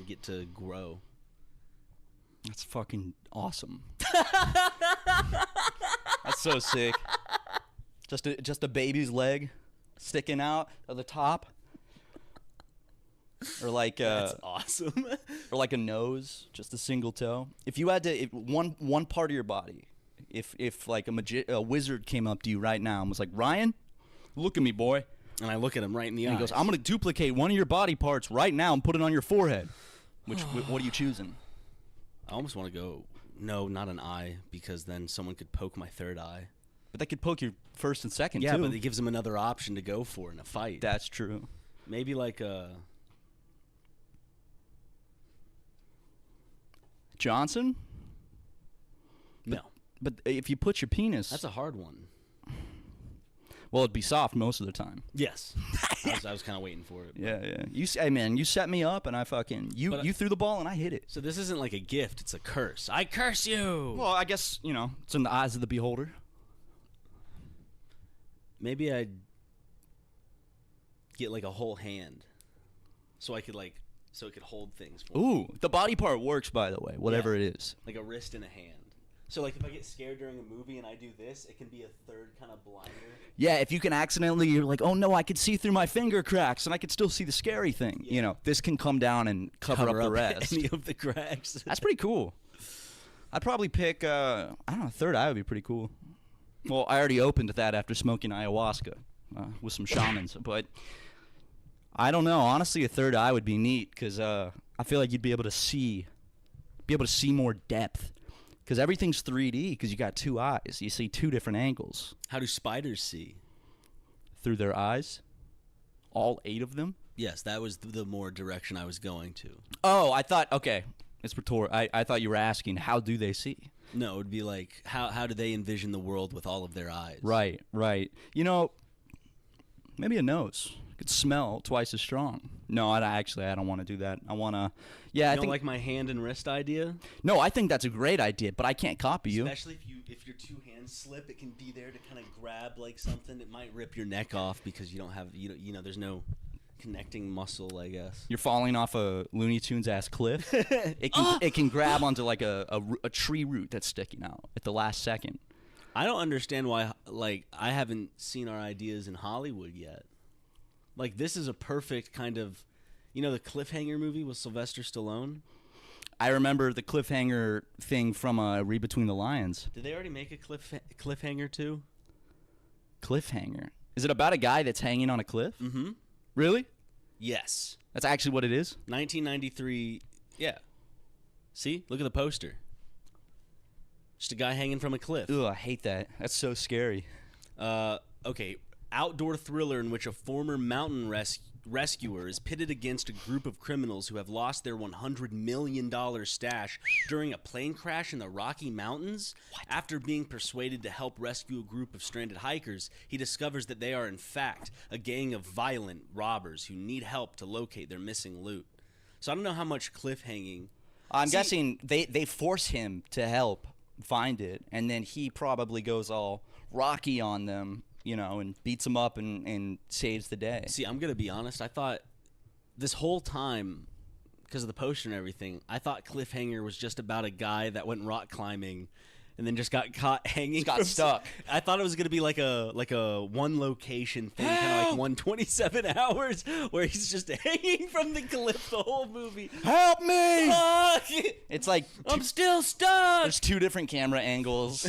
and get to grow. That's fucking awesome. That's so sick. Just a baby's leg sticking out of the top. Or like That's awesome. or like a nose, just a single toe. If you had to, one part of your body, if like a wizard came up to you right now and was like, Ryan, look at me, boy. And I look at him right in the eyes. He goes, I'm going to duplicate one of your body parts right now and put it on your forehead. What are you choosing? I almost want to go, no, not an eye, because then someone could poke my third eye. But that could poke your first and second, Yeah, too. but it gives them another option to go for in a fight. That's true. Maybe like a... Johnson? No. But if you put your penis... That's a hard one. Well, it'd be soft most of the time. Yes. I was kind of waiting for it. Yeah. Hey, man, you set me up and I fucking... You threw the ball and I hit it. So this isn't like a gift, it's a curse. I curse you! Well, I guess, it's in the eyes of the beholder. Maybe I'd get like a whole hand. So I could so it could hold things for me. Ooh, the body part works, by the way, whatever it is. Like a wrist and a hand. So like if I get scared during a movie and I do this, it can be a third kind of blinder. Yeah, if you can accidentally, you're like, oh no, I could see through my finger cracks and I could still see the scary thing. Yeah. This can come down and cover up the rest. Any of the cracks. That's pretty cool. I'd probably pick, I don't know, third eye would be pretty cool. Well, I already opened that after smoking ayahuasca with some shamans, but I don't know. Honestly, a third eye would be neat because I feel like you'd be able to see more depth. Because everything's 3D because you got two eyes. You see two different angles. How do spiders see? Through their eyes? All 8 of them? Yes, that was the more direction I was going to. Oh, I thought, okay. It's rhetorical. I thought you were asking, how do they see? No, it would be like, how do they envision the world with all of their eyes? Right. Maybe a nose. Could smell twice as strong. No, I don't want to do that. I want to. Yeah, I think like my hand and wrist idea. No, I think that's a great idea, but I can't copy you. Especially if your two hands slip, it can be there to kind of grab like something. It might rip your neck off because you don't have there's no connecting muscle, I guess. You're falling off a Looney Tunes ass cliff. It can grab onto like a tree root that's sticking out at the last second. I don't understand why. Like I haven't seen our ideas in Hollywood yet. Like, this is a perfect kind of, the Cliffhanger movie with Sylvester Stallone? I remember the cliffhanger thing from Read Between the Lines. Did they already make a Cliffhanger too? Cliffhanger? Is it about a guy that's hanging on a cliff? Mm-hmm. Really? Yes. That's actually what it is? 1993, yeah. See? Look at the poster. Just a guy hanging from a cliff. Ugh, I hate that. That's so scary. Okay. Outdoor thriller in which a former mountain rescuer is pitted against a group of criminals who have lost their $100 million stash during a plane crash in the Rocky Mountains. What? After being persuaded to help rescue a group of stranded hikers, he discovers that they are in fact a gang of violent robbers who need help to locate their missing loot. So I don't know how much cliffhanging. I'm guessing they force him to help find it, and then he probably goes all Rocky on them. And beats him up and saves the day. See, I'm going to be honest. I thought this whole time, because of the poster and everything, I thought Cliffhanger was just about a guy that went rock climbing and then just got caught hanging. Got stuck. I thought it was going to be like a one location thing, kind of like 127 hours, where he's just hanging from the cliff the whole movie. Help me! It's like I'm still stuck. There's 2 different camera angles,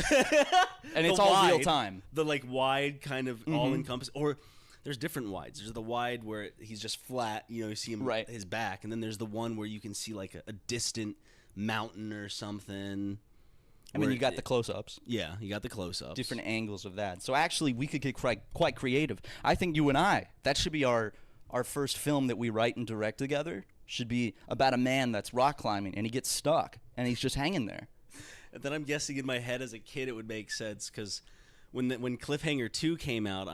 and it's all wide, real time. The wide kind of all encompass, or there's different wides. There's the wide where he's just flat, you see him his back, and then there's the one where you can see like a distant mountain or something. I mean, you got the close-ups. Yeah, you got the close-ups. Different angles of that. So actually, we could get quite creative. I think you and I, that should be our first film that we write and direct together. Should be about a man that's rock climbing, and he gets stuck, and he's just hanging there. And then I'm guessing in my head as a kid it would make sense, because when Cliffhanger 2 came out,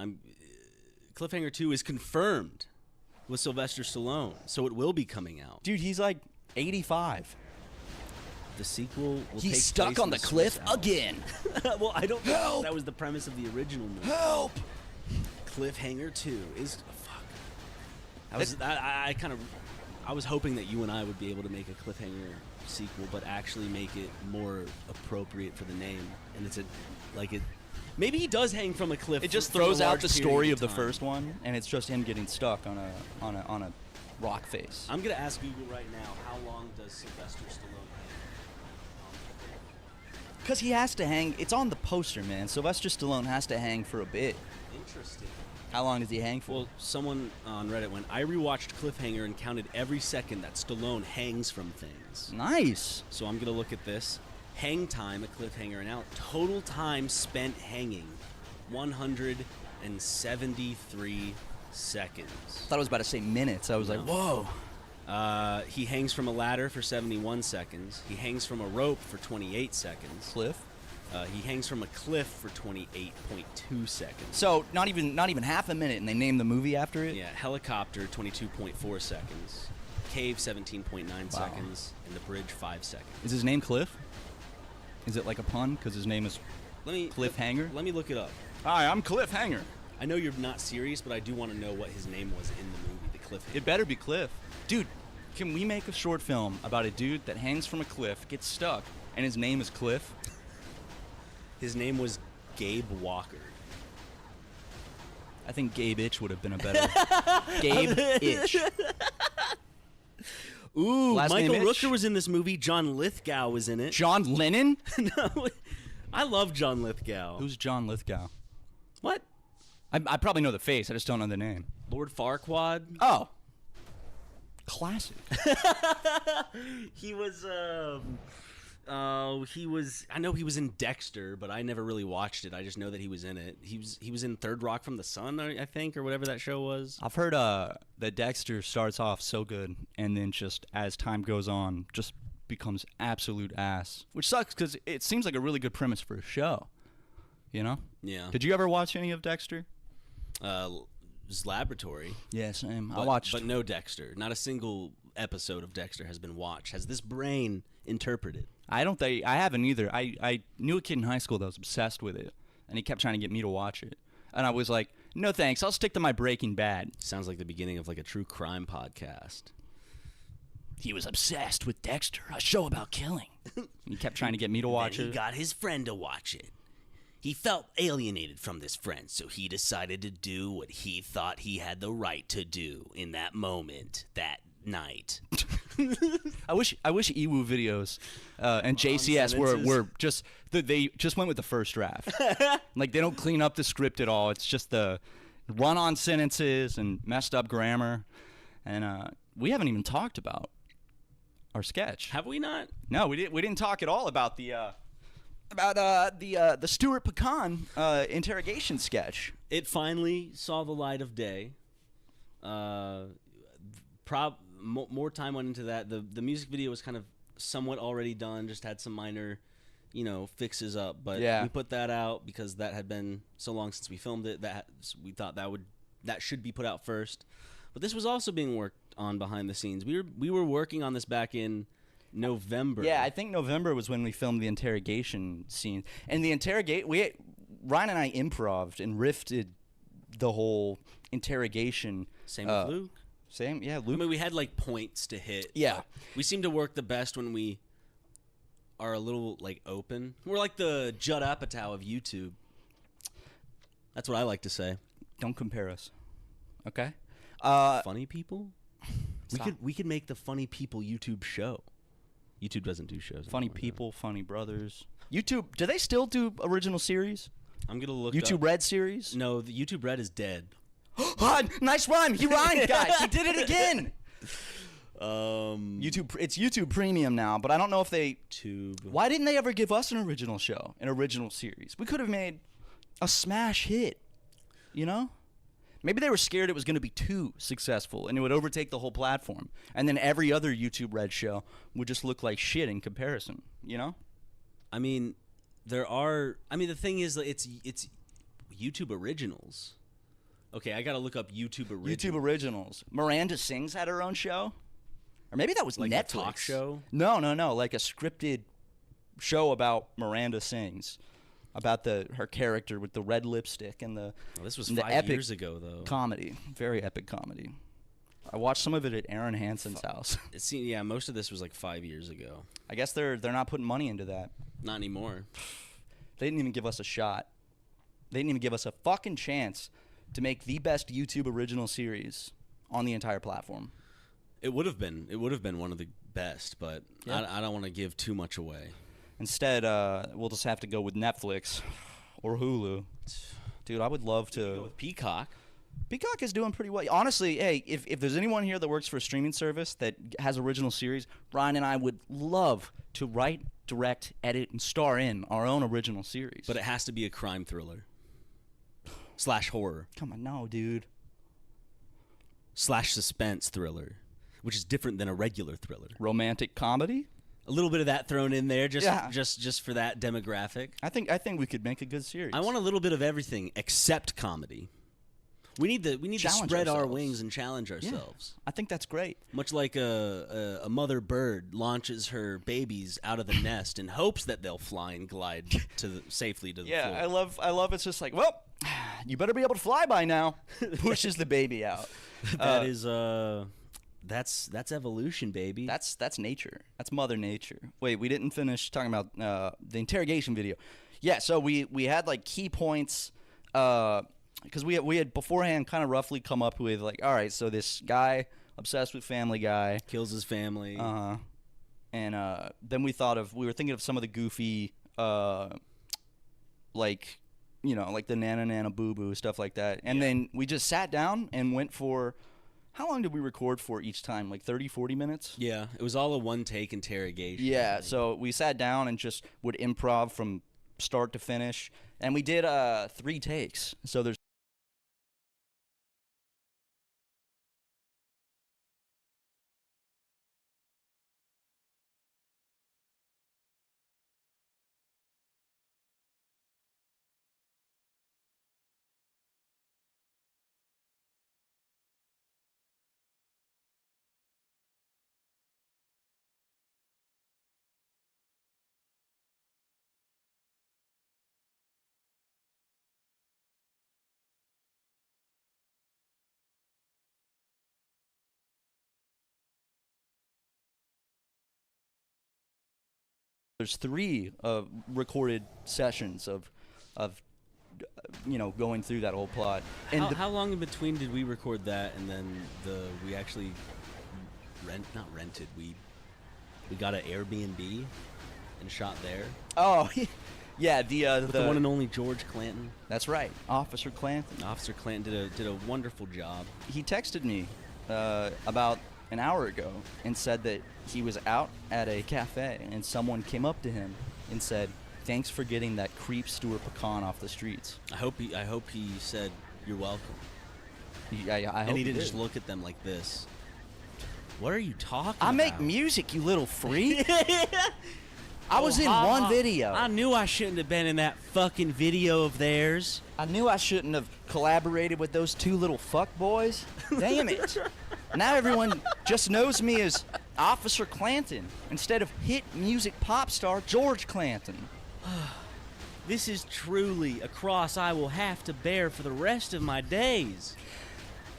Cliffhanger 2 is confirmed with Sylvester Stallone, so it will be coming out. Dude, he's like 85. The sequel will take He's stuck place on the cliff again. Well, I don't know. That was the premise of the original movie. Help! Cliffhanger 2 is fuck. I I was hoping that you and I would be able to make a cliffhanger sequel, but actually make it more appropriate for the name. And it's maybe he does hang from a cliff. It just for a throws out large the period story of the time. first one, and it's just him getting stuck on a rock face. I'm gonna ask Google right now, how long does Sylvester Stallone hang? Because he has to hang. It's on the poster, man. Sylvester Stallone has to hang for a bit. Interesting. How long does he hang for? Well, someone on Reddit went, I rewatched Cliffhanger and counted every second that Stallone hangs from things. Nice. So I'm gonna look at this. Hang time at Cliffhanger and out. Total time spent hanging, 173 seconds. Thought I was about to say minutes. I was like, whoa. He hangs from a ladder for 71 seconds. He hangs from a rope for 28 seconds. Cliff. He hangs from a cliff for 28.2 seconds. So not even half a minute, and they named the movie after it. Yeah, helicopter 22.4 seconds. Cave 17.9 seconds. And the bridge 5 seconds. Is his name Cliff? Is it like a pun? Because his name is Cliffhanger? Let me look it up. Hi, I'm Cliffhanger. I know you're not serious, but I do want to know what his name was in the movie, the Cliffhanger. It better be Cliff. Dude, can we make a short film about a dude that hangs from a cliff, gets stuck, and his name is Cliff? His name was Gabe Walker. I think Gabe Itch would have been a better... Gabe Itch. Ooh, Last Michael name Itch? Rooker was in this movie. John Lithgow was in it. John Lennon? No, I love John Lithgow. Who's John Lithgow? What? I probably know the face. I just don't know the name. Lord Farquaad? Oh. Classic. He was, I know he was in Dexter, but I never really watched it. I just know that he was in it. He was in Third Rock from the Sun, I think, or whatever that show was. I've heard that Dexter starts off so good, and then just as time goes on, just becomes absolute ass. Which sucks, because it seems like a really good premise for a show. You know? Yeah. Did you ever watch any of Dexter? His Laboratory. Yeah, same. But, I watched. But no Dexter. Not a single episode of Dexter has been watched. Has this brain interpreted? I haven't either. I knew a kid in high school that was obsessed with it, and he kept trying to get me to watch it. And I was like, no thanks, I'll stick to my Breaking Bad. Sounds like the beginning of like a true crime podcast. He was obsessed with Dexter, a show about killing. He kept trying to get me to watch Then it. he got his friend to watch it. He felt alienated from this friend, so he decided to do what he thought he had the right to do in that moment, that night. I wish Ewu videos and JCS were just they just went with the first draft. Like they don't clean up the script at all. It's just the run-on sentences and messed up grammar. And we haven't even talked about our sketch. Have we not? No, we didn't talk at all about the Stuart Pecan interrogation sketch. It finally saw the light of day. More time went into that. The music video was kind of somewhat already done, just had some minor, fixes up. But yeah. We put that out because that had been so long since we filmed it that we thought that should be put out first. But this was also being worked on behind the scenes. We were working on this back in November. Yeah, I think November was when we filmed the interrogation scene. And the Ryan and I improv'd and riffed the whole interrogation. Same with Luke. Same, yeah, Luke. I mean, we had like points to hit. Yeah. We seem to work the best when we are a little like open. We're like the Judd Apatow of YouTube. That's what I like to say. Don't compare us. Okay? Funny people? Stop. We could make the Funny People YouTube show. YouTube doesn't do shows. Funny anymore, people, funny brothers. YouTube, do they still do original series? I'm going to look YouTube up. Red series? No, the YouTube Red is dead. Nice rhyme. He rhymed, guys. He did it again. YouTube. It's YouTube Premium now, but I don't know if they... Tube. Why didn't they ever give us an original show, an original series? We could have made a smash hit, Maybe they were scared it was going to be too successful and it would overtake the whole platform. And then every other YouTube Red show would just look like shit in comparison, I mean, the thing is that it's YouTube Originals. Okay, I got to look up YouTube Originals. YouTube Originals. Miranda Sings had her own show? Or maybe that was like Netflix. a talk show? No. Like a scripted show about Miranda Sings. About her character with the red lipstick and the Well, this was the 5 epic years ago, though. comedy. Very epic comedy. I watched some of it at Aaron Hansen's house. Yeah, most of this was like 5 years ago. I guess they're not putting money into that. Not anymore. They didn't even give us a shot. They didn't even give us a fucking chance to make the best YouTube original series on the entire platform. It would have been. It would have been one of the best, but Yeah. I don't want to give too much away. Instead, we'll just have to go with Netflix or Hulu. Dude, I would love to. With Peacock. Peacock is doing pretty well. Honestly, hey, if there's anyone here that works for a streaming service that has original series, Ryan and I would love to write, direct, edit, and star in our own original series. But it has to be a crime thriller. / horror. Come on, no, dude. / suspense thriller. Which is different than a regular thriller. Romantic comedy? A little bit of that thrown in there, Yeah. just for that demographic. I think we could make a good series. I want a little bit of everything except comedy. We need to Challenge spread our ourselves. wings and challenge ourselves. I think that's great. Much like a mother bird launches her babies out of the nest in hopes that they'll fly and glide safely to the Yeah, floor. I love it's just like, well, you better be able to fly by now. Pushes the baby out. That is that's evolution, baby. That's nature. That's Mother Nature. Wait, we didn't finish talking about the interrogation video. Yeah, so we had like key points because we had beforehand kind of roughly come up with like, all right, so this guy obsessed with Family Guy Kills his family. and then we were thinking of some of the goofy like, you know, like the Nana Nana Boo Boo stuff like that. And then we just sat down and went for, how long did we record for each time? Like 30, 40 minutes? Yeah, it was all a one-take interrogation. Yeah, so we sat down and just would improv from start to finish. And we did 3 takes. So there's there's 3 recorded sessions of you know, going through that whole plot. And How long in between did we record that and then we actually not rented, we got an Airbnb and shot there? oh, yeah, With the one and only George Clanton. that's right, Officer Clanton. Officer Clanton did a wonderful job. He texted me about an hour ago and said that he was out at a cafe and someone came up to him and said, "Thanks for getting that creep Stuart Pecan off the streets." I hope he said you're welcome. I hope And he didn't did. just look at them like this. What are you talking I about? make music, you little freak. I was in one video. I knew I shouldn't have been in that fucking video of theirs. I knew I shouldn't have collaborated with those 2 little fuck boys. Damn it. Now everyone just knows me as Officer Clanton instead of hit music pop star George Clanton. This is truly a cross I will have to bear for the rest of my days.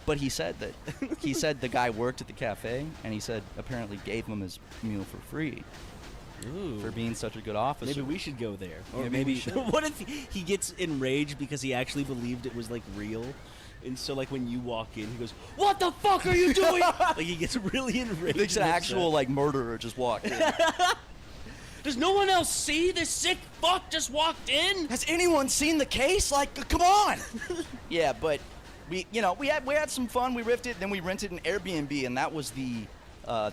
But he said the guy worked at the cafe, and he said apparently gave him his meal for free Ooh. for being such a good officer. Maybe we should go there. Or Maybe maybe we should. what if he gets enraged because he actually believed it was like real? And so like when you walk in, he goes, "What the fuck are you doing?" Like he gets really enraged. thinks an and actual upset. like murderer just walked in. Does no one else see this sick fuck just walked in? Has anyone seen the case? Like, come on. Yeah, but we had some fun. We riffed it, then we rented an Airbnb, and that was the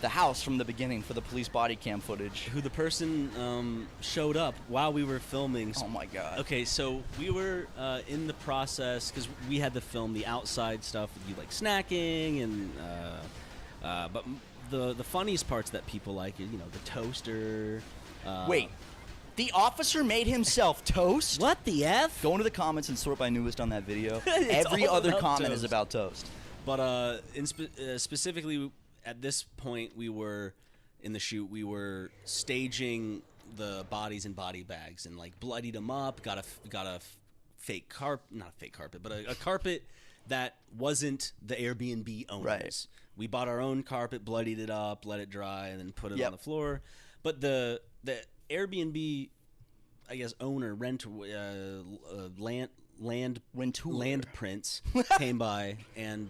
house from the beginning for the police body cam footage. Who the person showed up while we were filming. Oh my god. Okay, so we were in the process because we had to film the outside stuff with you like snacking and but the funniest parts that people like is the toaster. Wait, the officer made himself toast? What the f? Go into the comments and sort by newest on that video. It's Every all other about comment is toast. about toast. But specifically at this point, we were in the shoot. We were staging the bodies in body bags and like bloodied them up. Got a fake carpet, not a fake carpet, but a carpet that wasn't the Airbnb owners. Right. We bought our own carpet, bloodied it up, let it dry, and then put it Yep. on the floor. But the Airbnb, I guess, owner, land prince came by and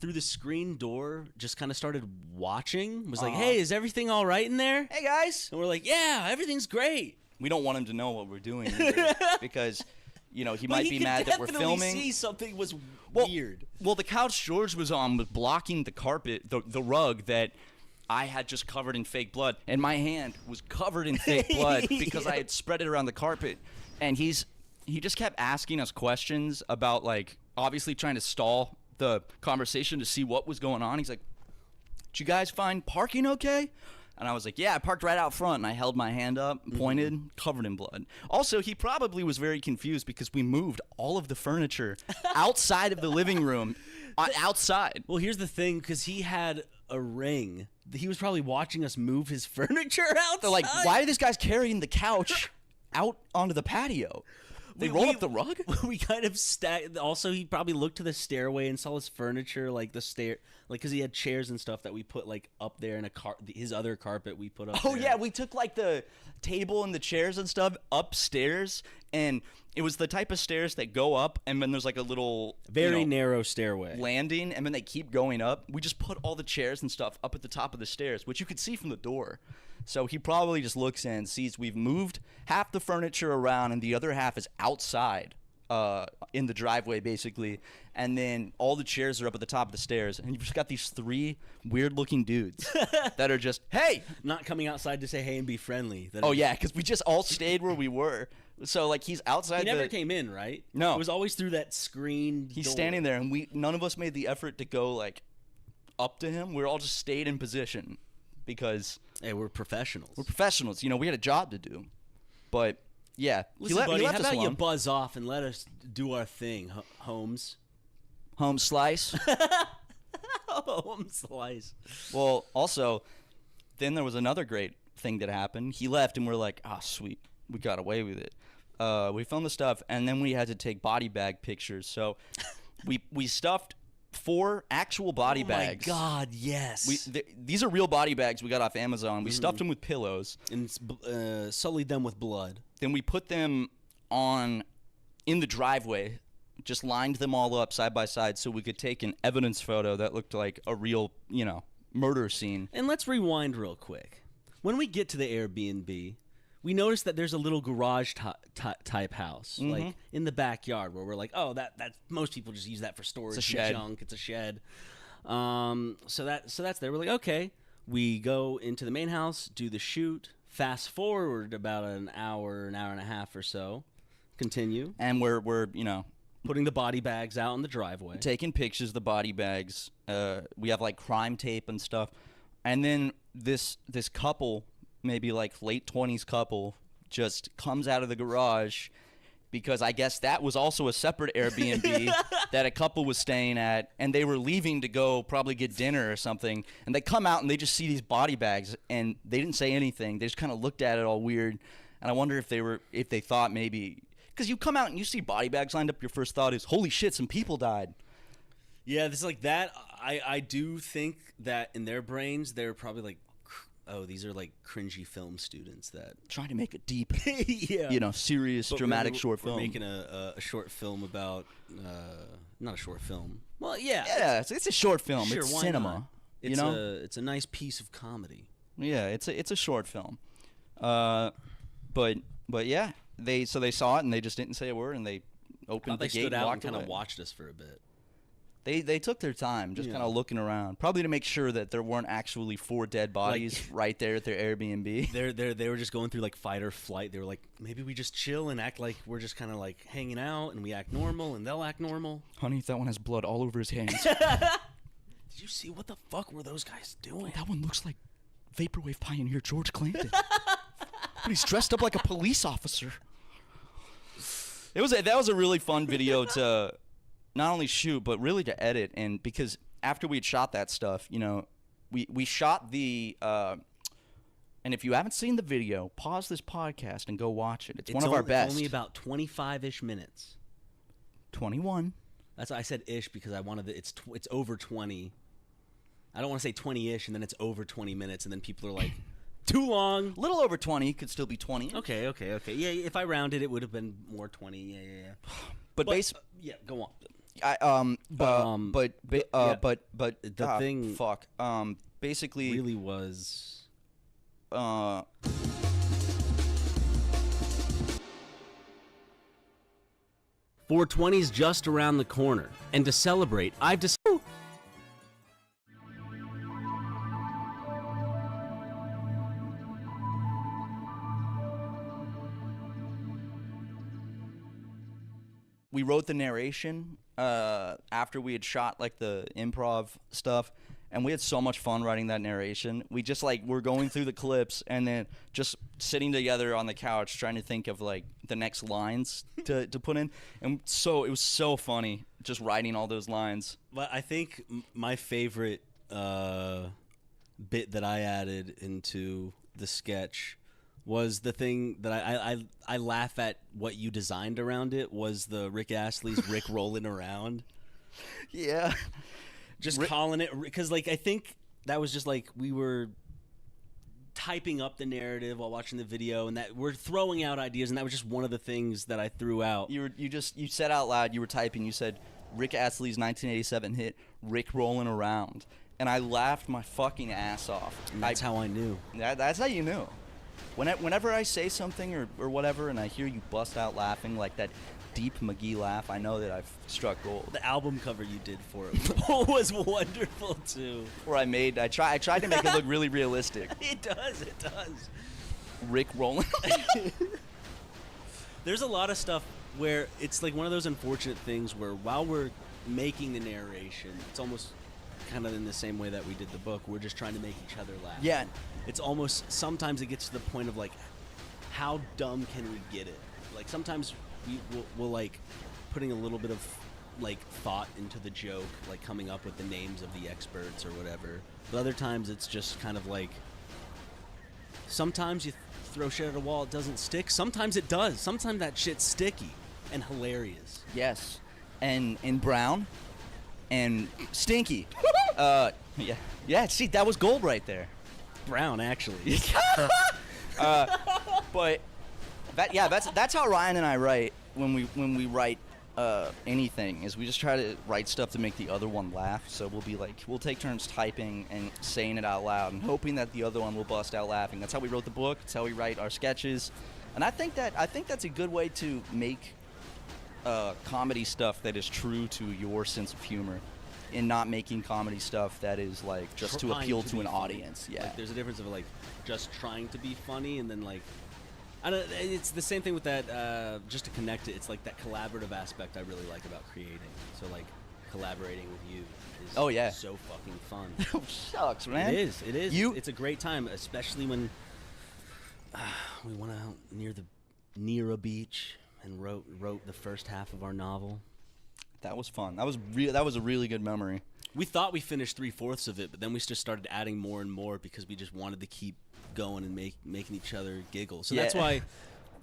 through the screen door just kind of started watching. Was like, "Hey, is everything all right in there? Hey guys. And we're like, "Yeah, everything's great." We don't want him to know what we're doing either, because, he might be mad that we're filming. See something was Well, weird. Well, the couch George was on was blocking the carpet, the rug that I had just covered in fake blood, and my hand was covered in fake blood because I had spread it around the carpet. And he just kept asking us questions about, like, obviously trying to stall the conversation to see what was going on. He's like, "Did you guys find parking okay?" And I was like, "Yeah, I parked right out front." And I held my hand up, pointed, covered in blood. Also, he probably was very confused because we moved all of the furniture outside of the living room, outside. Well, here's the thing, because he had a ring. He was probably watching us move his furniture outside. They're like, "Why are these guys carrying the couch out onto the patio?" They roll up the rug? We kind of stacked. Also, he probably looked to the stairway and saw his furniture, like the stair, like because he had chairs and stuff that we put like up there, and his other carpet we put up. Oh there. yeah, we took like the table and the chairs and stuff upstairs, and it was the type of stairs that go up, and then there's like a little very narrow stairway landing, and then they keep going up. We just put all the chairs and stuff up at the top of the stairs, which you could see from the door. So he probably just looks in and sees we've moved half the furniture around, and the other half is outside in the driveway, basically. And then all the chairs are up at the top of the stairs, and you've just got these three weird-looking dudes that are just, "Hey!" not coming outside to say hey and be friendly. Oh, yeah, because we just all stayed where we were. So, like, he's outside. He never came in, right? No. It was always through that screen He's door. standing there, and none of us made the effort to go, like, up to him. We all just stayed in position because... Hey, we're professionals. We're professionals. We had a job to do. But, yeah. Listen, he buddy, left how us about you alone. buzz off and let us do our thing, Holmes? Home slice. Holmes slice. Well, also, then there was another great thing that happened. He left, and we're like, "Ah, sweet. We got away with it." We filmed the stuff, and then we had to take body bag pictures. So we stuffed 4 actual body bags. Oh my God, yes. These are real body bags we got off Amazon. We stuffed them with pillows. And sullied them with blood. Then we put them in the driveway, just lined them all up side by side so we could take an evidence photo that looked like a real, murder scene. And let's rewind real quick. When we get to the Airbnb, we notice that there's a little garage type house, like in the backyard, where we're like, "Oh, that most people just use that for storage, It's a shed. junk. It's a shed." So that's there. We're like, okay. We go into the main house, do the shoot. Fast forward about an hour and a half or so. Continue. And we're Putting the body bags out in the driveway. taking pictures of the body bags. We have like crime tape and stuff. And then this couple, maybe like late 20s couple, just comes out of the garage because I guess that was also a separate Airbnb that a couple was staying at, and they were leaving to go probably get dinner or something. And they come out and they just see these body bags, and they didn't say anything. They just kind of looked at it all weird. And I wonder if they thought maybe, because you come out and you see body bags lined up, your first thought is, "Holy shit, some people died." Yeah, this is like that. I do think that in their brains, they're probably like, "Oh, these are like cringy film students that Trying to make a deep, yeah, serious, But dramatic we're short film. making a short film about not a short film. Well, yeah, Yeah, it's a short film. Sure, It's why cinema. not? It's a nice piece of comedy. Yeah, it's a short film. But yeah, they saw it and they just didn't say a word, and they opened They the gate stood and out and walked kind away. of watched us for a bit. They took their time, just Yeah. kind of looking around, probably to make sure that there weren't actually 4 dead bodies right there at their Airbnb. They were just going through like fight or flight. They were like, maybe we just chill and act like we're just kind of like hanging out, and we act normal, and they'll act normal. Honey, that one has blood all over his hands. Did you see what the fuck were those guys doing? That one looks like vaporwave pioneer George Clinton. But he's dressed up like a police officer. That was a really fun video to not only shoot, but really to edit. And because after we had shot that stuff, we shot the and if you haven't seen the video, pause this podcast and go watch it. It's one of our best. It's only about 25-ish minutes. 21. That's why I said ish, because I wanted it's over 20. I don't want to say 20-ish, and then it's over 20 minutes, and then people are like, too long. A little over 20 could still be 20. Okay. Yeah, if I rounded, it would have been more 20. Yeah. But yeah, go on. The thing fuck. Basically really was 420's just around the corner, and to celebrate, I've decided. we wrote the narration after we had shot like the improv stuff, and we had so much fun writing that narration. We just like were going through the clips and then just sitting together on the couch trying to think of like the next lines to put in, and so it was so funny just writing all those lines. But I think my favorite bit that I added into the sketch was the thing that I laugh at what you designed around it was the Rick Astley's Rick rolling around. Yeah. Just calling it, because like I think that was just like we were typing up the narrative while watching the video, and that we're throwing out ideas, and that was just one of the things that I threw out. You said out loud, you were typing, you said Rick Astley's 1987 hit Rick rolling around, and I laughed my fucking ass off. And that's how I knew. That's how you knew. Whenever I say something or whatever and I hear you bust out laughing like that deep McGee laugh, I know that I've struck gold. The album cover you did for it was wonderful too. Where I tried to make it look really realistic. It does. Rick rolling. There's a lot of stuff where it's like one of those unfortunate things where while we're making the narration, it's almost kind of in the same way that we did the book. We're just trying to make each other laugh. Yeah. It's almost, sometimes it gets to the point of like, how dumb can we get it? Like sometimes we'll like putting a little bit of like thought into the joke, like coming up with the names of the experts or whatever. But other times it's just kind of like, sometimes you throw shit at a wall, it doesn't stick. Sometimes it does. Sometimes that shit's sticky and hilarious. Yes. And brown and stinky. Yeah, see, that was gold right there. Brown, actually. But that's how Ryan and I write when we write anything, is we just try to write stuff to make the other one laugh. So we'll take turns typing and saying it out loud and hoping that the other one will bust out laughing. That's how we wrote the book. That's how we write our sketches. And I think that's a good way to make comedy stuff that is true to your sense of humor, and not making comedy stuff that is like just to appeal to an audience. Yeah, like, there's a difference of like just trying to be funny and then like, I don't. It's the same thing with that. Just to connect it, it's like that collaborative aspect I really like about creating. So like collaborating with you is so fucking fun. Oh, shucks, man. It is. It's a great time, especially when we went out near a beach and wrote the first half of our novel. That was fun. That was a really good memory. We thought we finished 3/4 of it, but then we just started adding more and more because we just wanted to keep going and making each other giggle. So that's why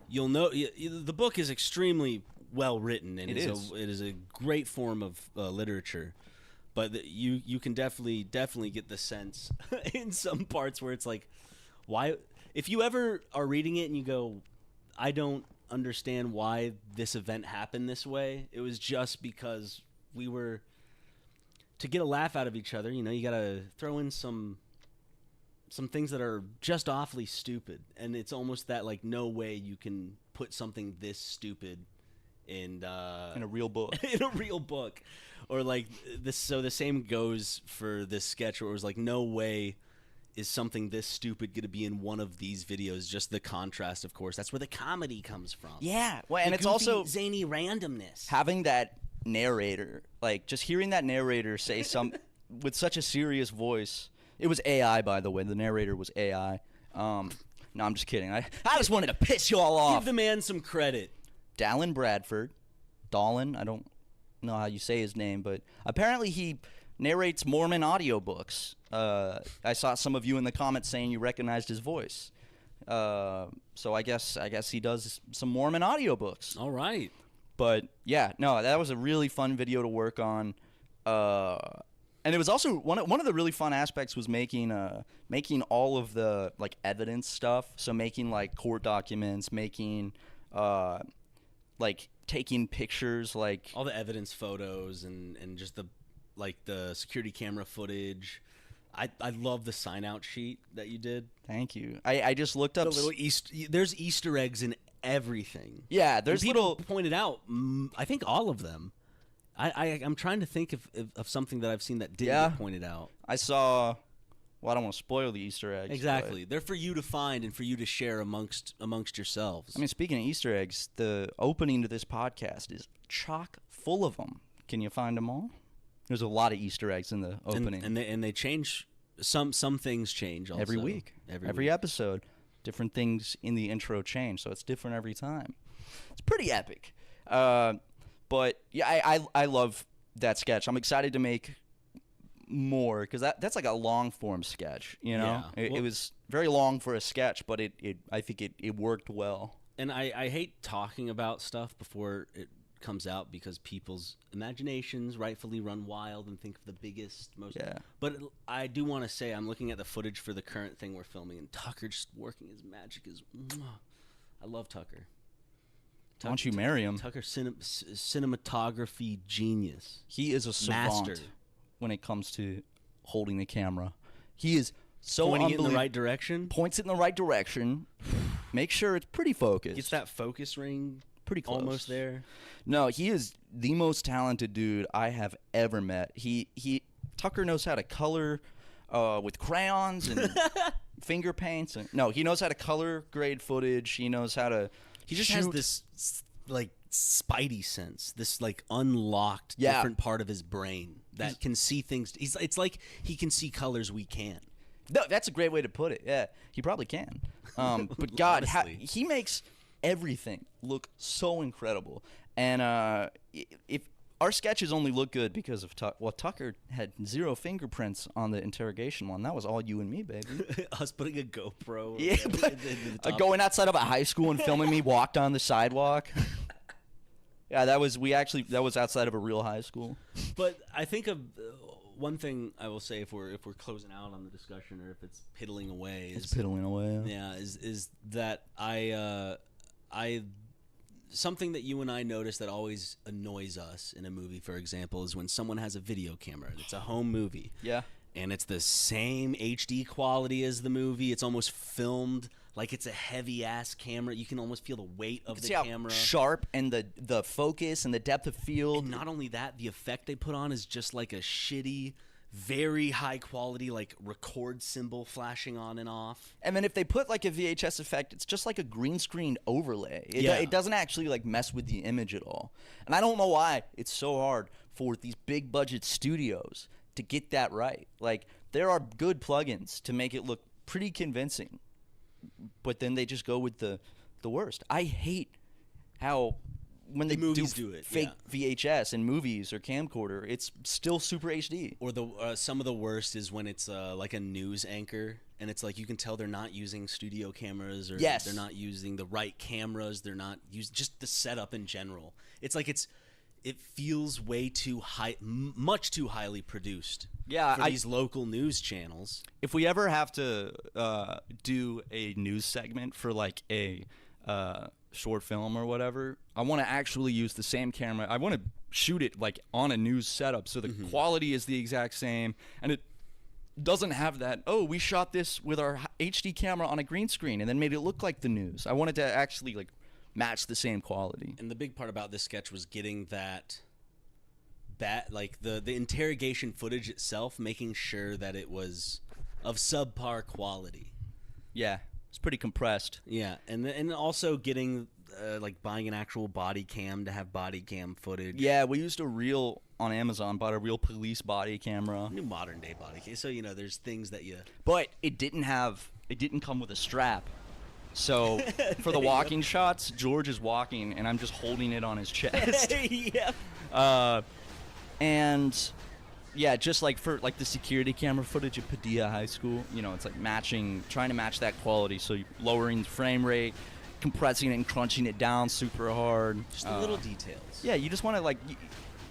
you'll know the book is extremely well written, and it is a great form of literature. But you can definitely get the sense in some parts where it's like, why? If you ever are reading it and you go, I don't understand why this event happened this way, it was just because we were, to get a laugh out of each other, you gotta throw in some things that are just awfully stupid, and it's almost that like no way you can put something this stupid in a real book. In a real book, or like this. So the same goes for this sketch, where it was like no way is something this stupid going to be in one of these videos. Just the contrast, of course. That's where the comedy comes from. Yeah. Well, and the it's goofy, also zany randomness. Having that narrator, like just hearing that narrator say some with such a serious voice. It was AI, by the way. The narrator was AI. No, I'm just kidding. I just wanted to piss you all off. Give the man some credit. Dallin Bradford. Dolan, I don't know how you say his name, but apparently he narrates Mormon audiobooks. I saw some of you in the comments saying you recognized his voice. So I guess he does some Mormon audiobooks. All right. But yeah, no, that was a really fun video to work on. And it was also one of the really fun aspects was making all of the like evidence stuff. So making like court documents, making like taking pictures, like all the evidence photos and just the security camera footage. I love the sign out sheet that you did. Thank you. I just looked up the little there's Easter eggs in everything. Yeah, there's people little pointed out. I think all of them. I'm trying to think of something that I've seen that didn't get pointed out. I saw. Well, I don't want to spoil the Easter eggs. Exactly, they're for you to find and for you to share amongst yourselves. I mean, speaking of Easter eggs, the opening to this podcast is chock full of them. Can you find them all? There's a lot of Easter eggs in the opening, and they change. Some things change also. Every week, every episode. Different things in the intro change, so it's different every time. It's pretty epic. But yeah, I love that sketch. I'm excited to make more because that's like a long form sketch. You know, it was very long for a sketch, but I think it worked well. And I hate talking about stuff before it comes out because people's imaginations rightfully run wild and think of the biggest, most. Yeah. But I do want to say I'm looking at the footage for the current thing we're filming, and Tucker just working his magic is. I love Tucker. Why don't you marry him? Tucker, cinematography genius. He is a savant master when it comes to holding the camera. He is so pointing it in the right direction. Points it in the right direction. Make sure it's pretty focused. Gets that focus ring pretty close. Almost there. No, he is the most talented dude I have ever met. Tucker knows how to color with crayons and finger paints. No, he knows how to color grade footage. He knows how to. He just has this like spidey sense, this like unlocked different part of his brain that can see things. It's like he can see colors we can't. No, that's a great way to put it. Yeah, he probably can. But God, he makes everything look so incredible. And if our sketches only look good because of Tucker had 0 fingerprints on the interrogation one. That was all you and me, baby. Us putting a GoPro. Yeah, going outside of a high school and filming me walk down the sidewalk. Yeah, that was outside of a real high school. But I think of one thing I will say if we're closing out on the discussion or if it's piddling away. It's piddling away. Yeah, is that I something that you and I notice that always annoys us in a movie, for example, is when someone has a video camera and it's a home movie. Yeah. And it's the same HD quality as the movie. It's almost filmed like it's a heavy-ass camera. You can almost feel the weight of the camera. How sharp and the focus and the depth of field. And not only that, the effect they put on is just like a shitty, very high quality like record symbol flashing on and off. And then if they put like a VHS effect, it's just like a green screen overlay. It doesn't actually like mess with the image at all. And I don't know why it's so hard for these big budget studios to get that right. Like there are good plugins to make it look pretty convincing, but then they just go with the worst. I hate how when they do it, fake VHS in movies or camcorder, it's still super HD. Or the some of the worst is when it's like a news anchor, and it's like you can tell they're not using studio cameras, or they're not using the right cameras. They're not using just the setup in general. It's like it feels way too high, much too highly produced. Yeah, for these local news channels. If we ever have to do a news segment for like a short film or whatever, I want to actually use the same camera. I want to shoot it like on a news setup so the quality is the exact same and it doesn't have that, oh, we shot this with our HD camera on a green screen and then made it look like the news. I wanted to actually like match the same quality. And the big part about this sketch was getting that like the interrogation footage itself, making sure that it was of subpar quality. Yeah. It's pretty compressed. Yeah, and also getting like buying an actual body cam to have body cam footage. Yeah, we used a real on Amazon, bought a real police body camera. New modern day body cam. So there's things that you. But it didn't come with a strap. So for the walking shots, George is walking and I'm just holding it on his chest. Yeah. And. Yeah, just like for like the security camera footage at Padilla High School, it's like trying to match that quality. So you're lowering the frame rate, compressing it and crunching it down super hard. Just the little details. Yeah, you just want to like,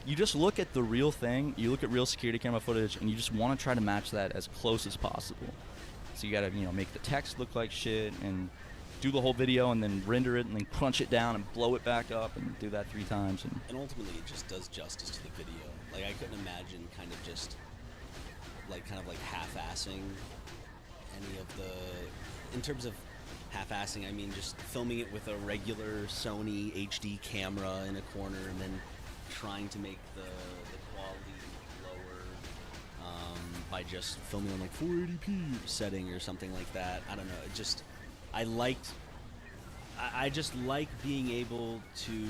you just look at the real thing, you look at real security camera footage, and you just want to try to match that as close as possible. So you got to, make the text look like shit and do the whole video and then render it and then crunch it down and blow it back up and do that 3 times. And ultimately, it just does justice to the video. Like, I couldn't imagine kind of just, like, half-assing any of the... In terms of half-assing, I mean just filming it with a regular Sony HD camera in a corner and then trying to make the quality lower by just filming on, like, 480p setting or something like that. I don't know. It just... I just like being able to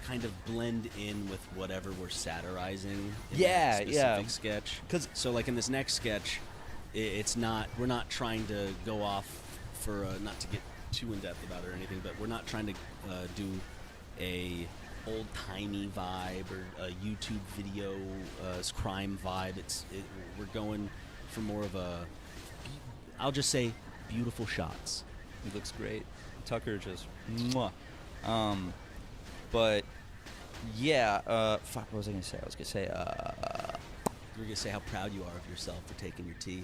kind of blend in with whatever we're satirizing in that specific sketch. So like in this next sketch, we're not trying to go off for not to get too in depth about it or anything, but we're not trying to do a old-timey vibe or a YouTube video crime vibe. We're going for more of a, I'll just say, beautiful shots. It looks great. Tucker just mwah. But yeah, fuck, what was I gonna say? You were gonna say how proud you are of yourself for taking your tea.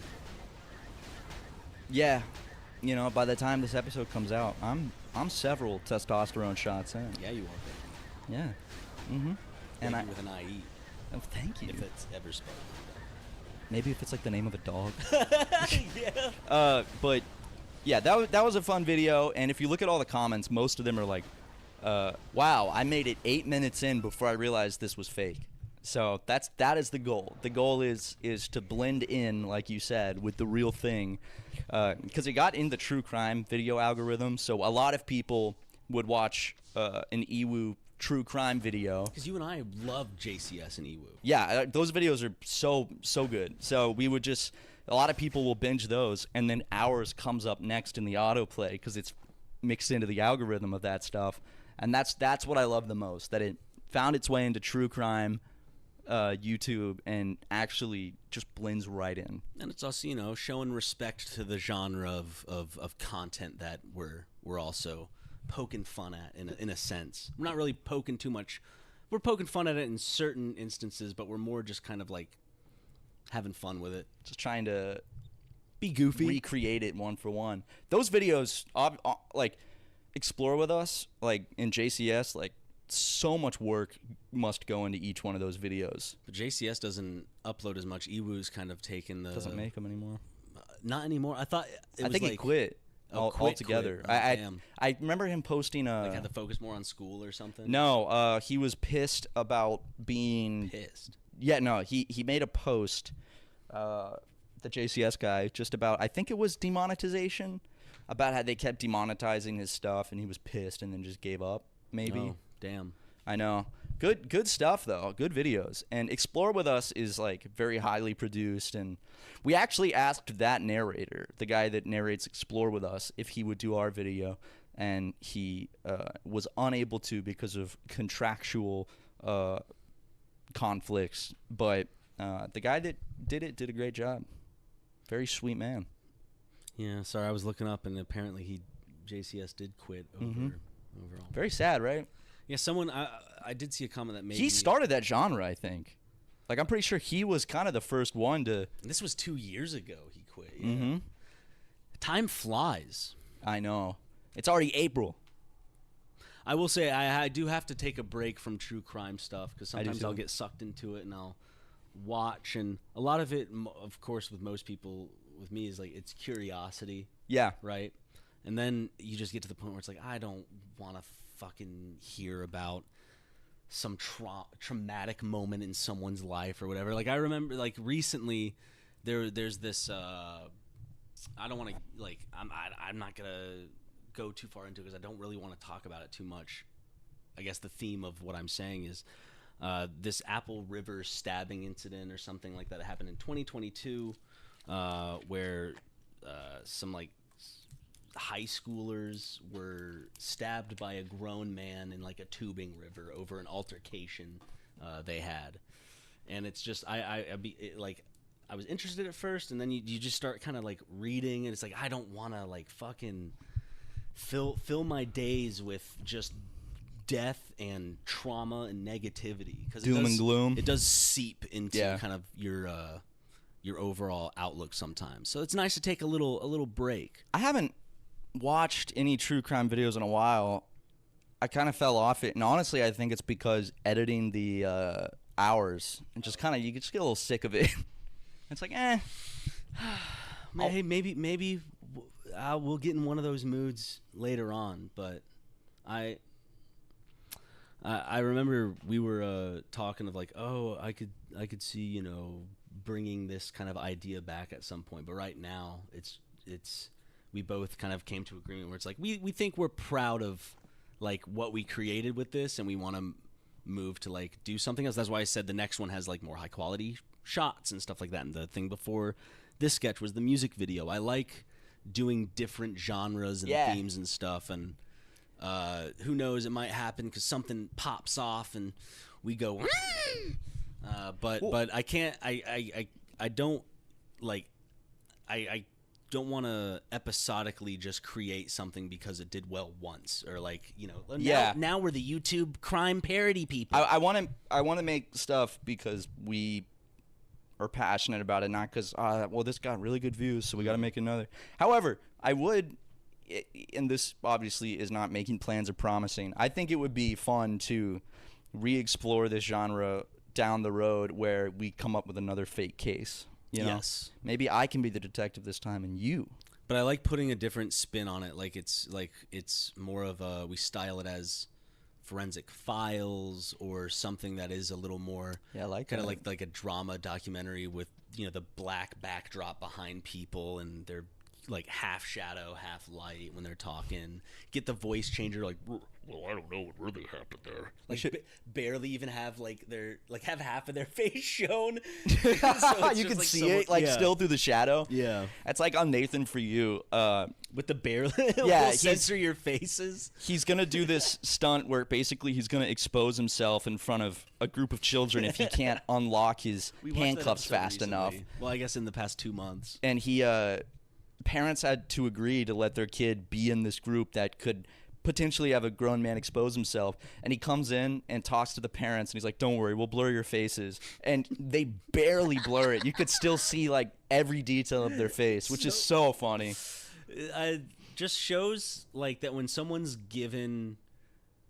Yeah, by the time this episode comes out, I'm several testosterone shots in. Yeah, you are. Yeah. Mm-hmm. And with an IE. Oh, thank you. If it's ever spelled. Maybe if it's like the name of a dog. Yeah. But yeah, that was a fun video. And if you look at all the comments, most of them are like, "Wow, I made it 8 minutes in before I realized this was fake." So that is the goal. The goal is to blend in, like you said, with the real thing, because it got in the true crime video algorithm. So a lot of people would watch an Ewu true crime video. Because you and I love JCS and Ewu. Yeah, those videos are so good. So we would just, a lot of people will binge those, and then ours comes up next in the autoplay because it's mixed into the algorithm of that stuff. And that's what I love the most, that it found its way into true crime YouTube and actually just blends right in. And it's also, showing respect to the genre of content that we're also poking fun at in a sense. We're not really poking too much. We're poking fun at it in certain instances, but we're more just kind of like having fun with it. Just trying to be goofy, recreate it one for one. Those videos, like Explore With Us, like in JCS, like so much work must go into each one of those videos. But JCS doesn't upload as much. Ewu's kind of taken the... Doesn't make them anymore. Not anymore. I thought I think he quit. Altogether. Oh, I remember him posting like had to focus more on school or something. No, he was pissed about being pissed. Yeah, no, he made a post, the JCS guy, just about, I think it was demonetization, about how they kept demonetizing his stuff and he was pissed and then just gave up. Maybe. Oh, damn. I know. Good stuff though. Good videos. And Explore With Us is like very highly produced, and we actually asked that narrator, the guy that narrates Explore With Us, if he would do our video, and he was unable to because of contractual conflicts. But the guy that did it did a great job. Very sweet man. Yeah, sorry, I was looking up and apparently JCS did quit overall. Very sad, right? Yeah, someone I did see a comment that made he started that genre, I think. Like, I'm pretty sure he was kind of the first one to... This was 2 years ago he quit. Yeah. Mm-hmm. Time flies. I know. It's already April. I will say I do have to take a break from true crime stuff because sometimes I'll get sucked into it and I'll watch. And a lot of it, of course, with most people, with me, is like it's curiosity. Yeah. Right? And then you just get to the point where it's like, I don't want to fucking hear about some traumatic moment in someone's life or whatever. Like I remember, like recently, there's this. I don't want to like. I'm not gonna go too far into it because I don't really want to talk about it too much. I guess the theme of what I'm saying is this Apple River stabbing incident or something like that happened in 2022, where some like high schoolers were stabbed by a grown man in like a tubing river over an altercation they had. And it's just I was interested at first, and then you just start kind of like reading, and it's like I don't want to like fucking fill my days with just death and trauma and negativity, because Doom and gloom. It does seep into Yeah. kind of your overall outlook sometimes. So it's nice to take a little break. I haven't watched any true crime videos in a while. I kind of fell off it, and honestly, I think it's because editing the hours and just kind of you just get a little sick of it. It's like, Hey, maybe we'll get in one of those moods later on. But I remember we were talking of like, oh, I could see bringing this kind of idea back at some point. But right now, it's we both kind of came to agreement where it's like we think we're proud of like what we created with this, and we want to move to like do something else. That's why I said the next one has like more high quality shots and stuff like that. And the thing before this sketch was the music video. I like doing different genres and themes and stuff, and who knows, it might happen because something pops off and we go but I can't I don't like I don't want to episodically just create something because it did well once, or like now we're the YouTube crime parody people. I want to make stuff because we are passionate about it, not because well, this got really good views, so we got to make another. However, I would, and this obviously is not making plans or promising, I think it would be fun to re-explore this genre down the road where we come up with another fake case. Yes. Maybe I can be the detective this time and you. But I like putting a different spin on it. Like it's more of we style it as forensic files or something that is a little more like kind of like a drama documentary with the black backdrop behind people, and they're like half shadow, half light when they're talking. Get the voice changer like, well, I don't know what really happened there. Like barely even have have half of their face shown. So you can see it still through the shadow. Yeah, it's like on Nathan For You. With the barely censor your faces. He's gonna do this stunt where basically he's gonna expose himself in front of a group of children if he can't unlock his handcuffs fast enough. Well, I guess in the past 2 months. And parents had to agree to let their kid be in this group that could potentially have a grown man expose himself. And he comes in and talks to the parents, and he's like, don't worry, we'll blur your faces. And they barely blur it. You could still see like every detail of their face, which is so funny. Just shows like that when someone's given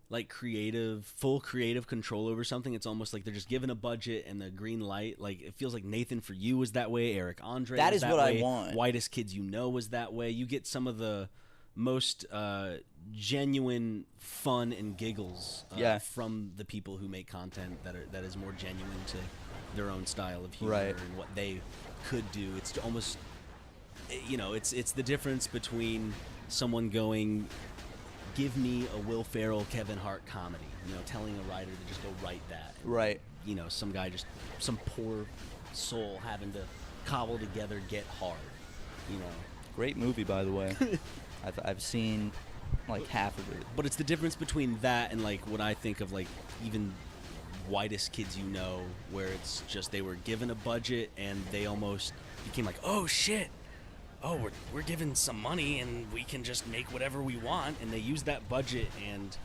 like full creative control over something, it's almost like they're just given a budget and the green light. Like it feels like Nathan For You was that way. Eric Andre that was is what way. I want. Whitest Kids You Know was that way. You get some of the most genuine fun and giggles from the people who make content that is more genuine to their own style of humor and what they could do. It's almost it's the difference between someone going, give me a Will Ferrell, Kevin Hart comedy, telling a writer to just go write that. Right. Some guy, some poor soul having to cobble together Get Hard, Great movie, by the way. I've seen like half of it. But it's the difference between that and like what I think of like even Whitest Kids You Know, where it's just they were given a budget and they almost became like, oh shit, oh, we're given some money and we can just make whatever we want, and they use that budget. And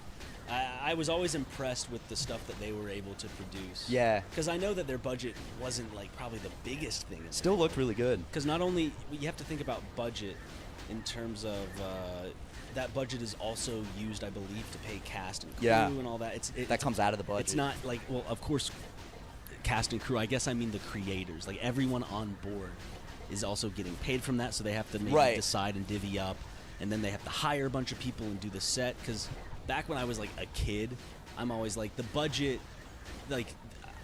I was always impressed with the stuff that they were able to produce. Yeah. Because I know that their budget wasn't like probably the biggest thing. Still looked really good. Because not only you have to think about budget in terms of that budget is also used, I believe, to pay cast and crew and all that. That comes out of the budget. It's not like, well, of course, cast and crew. I guess I mean the creators, like everyone on board is also getting paid from that, so they have to maybe decide and divvy up, and then they have to hire a bunch of people and do the set. Because back when I was like a kid, I'm always like the budget, like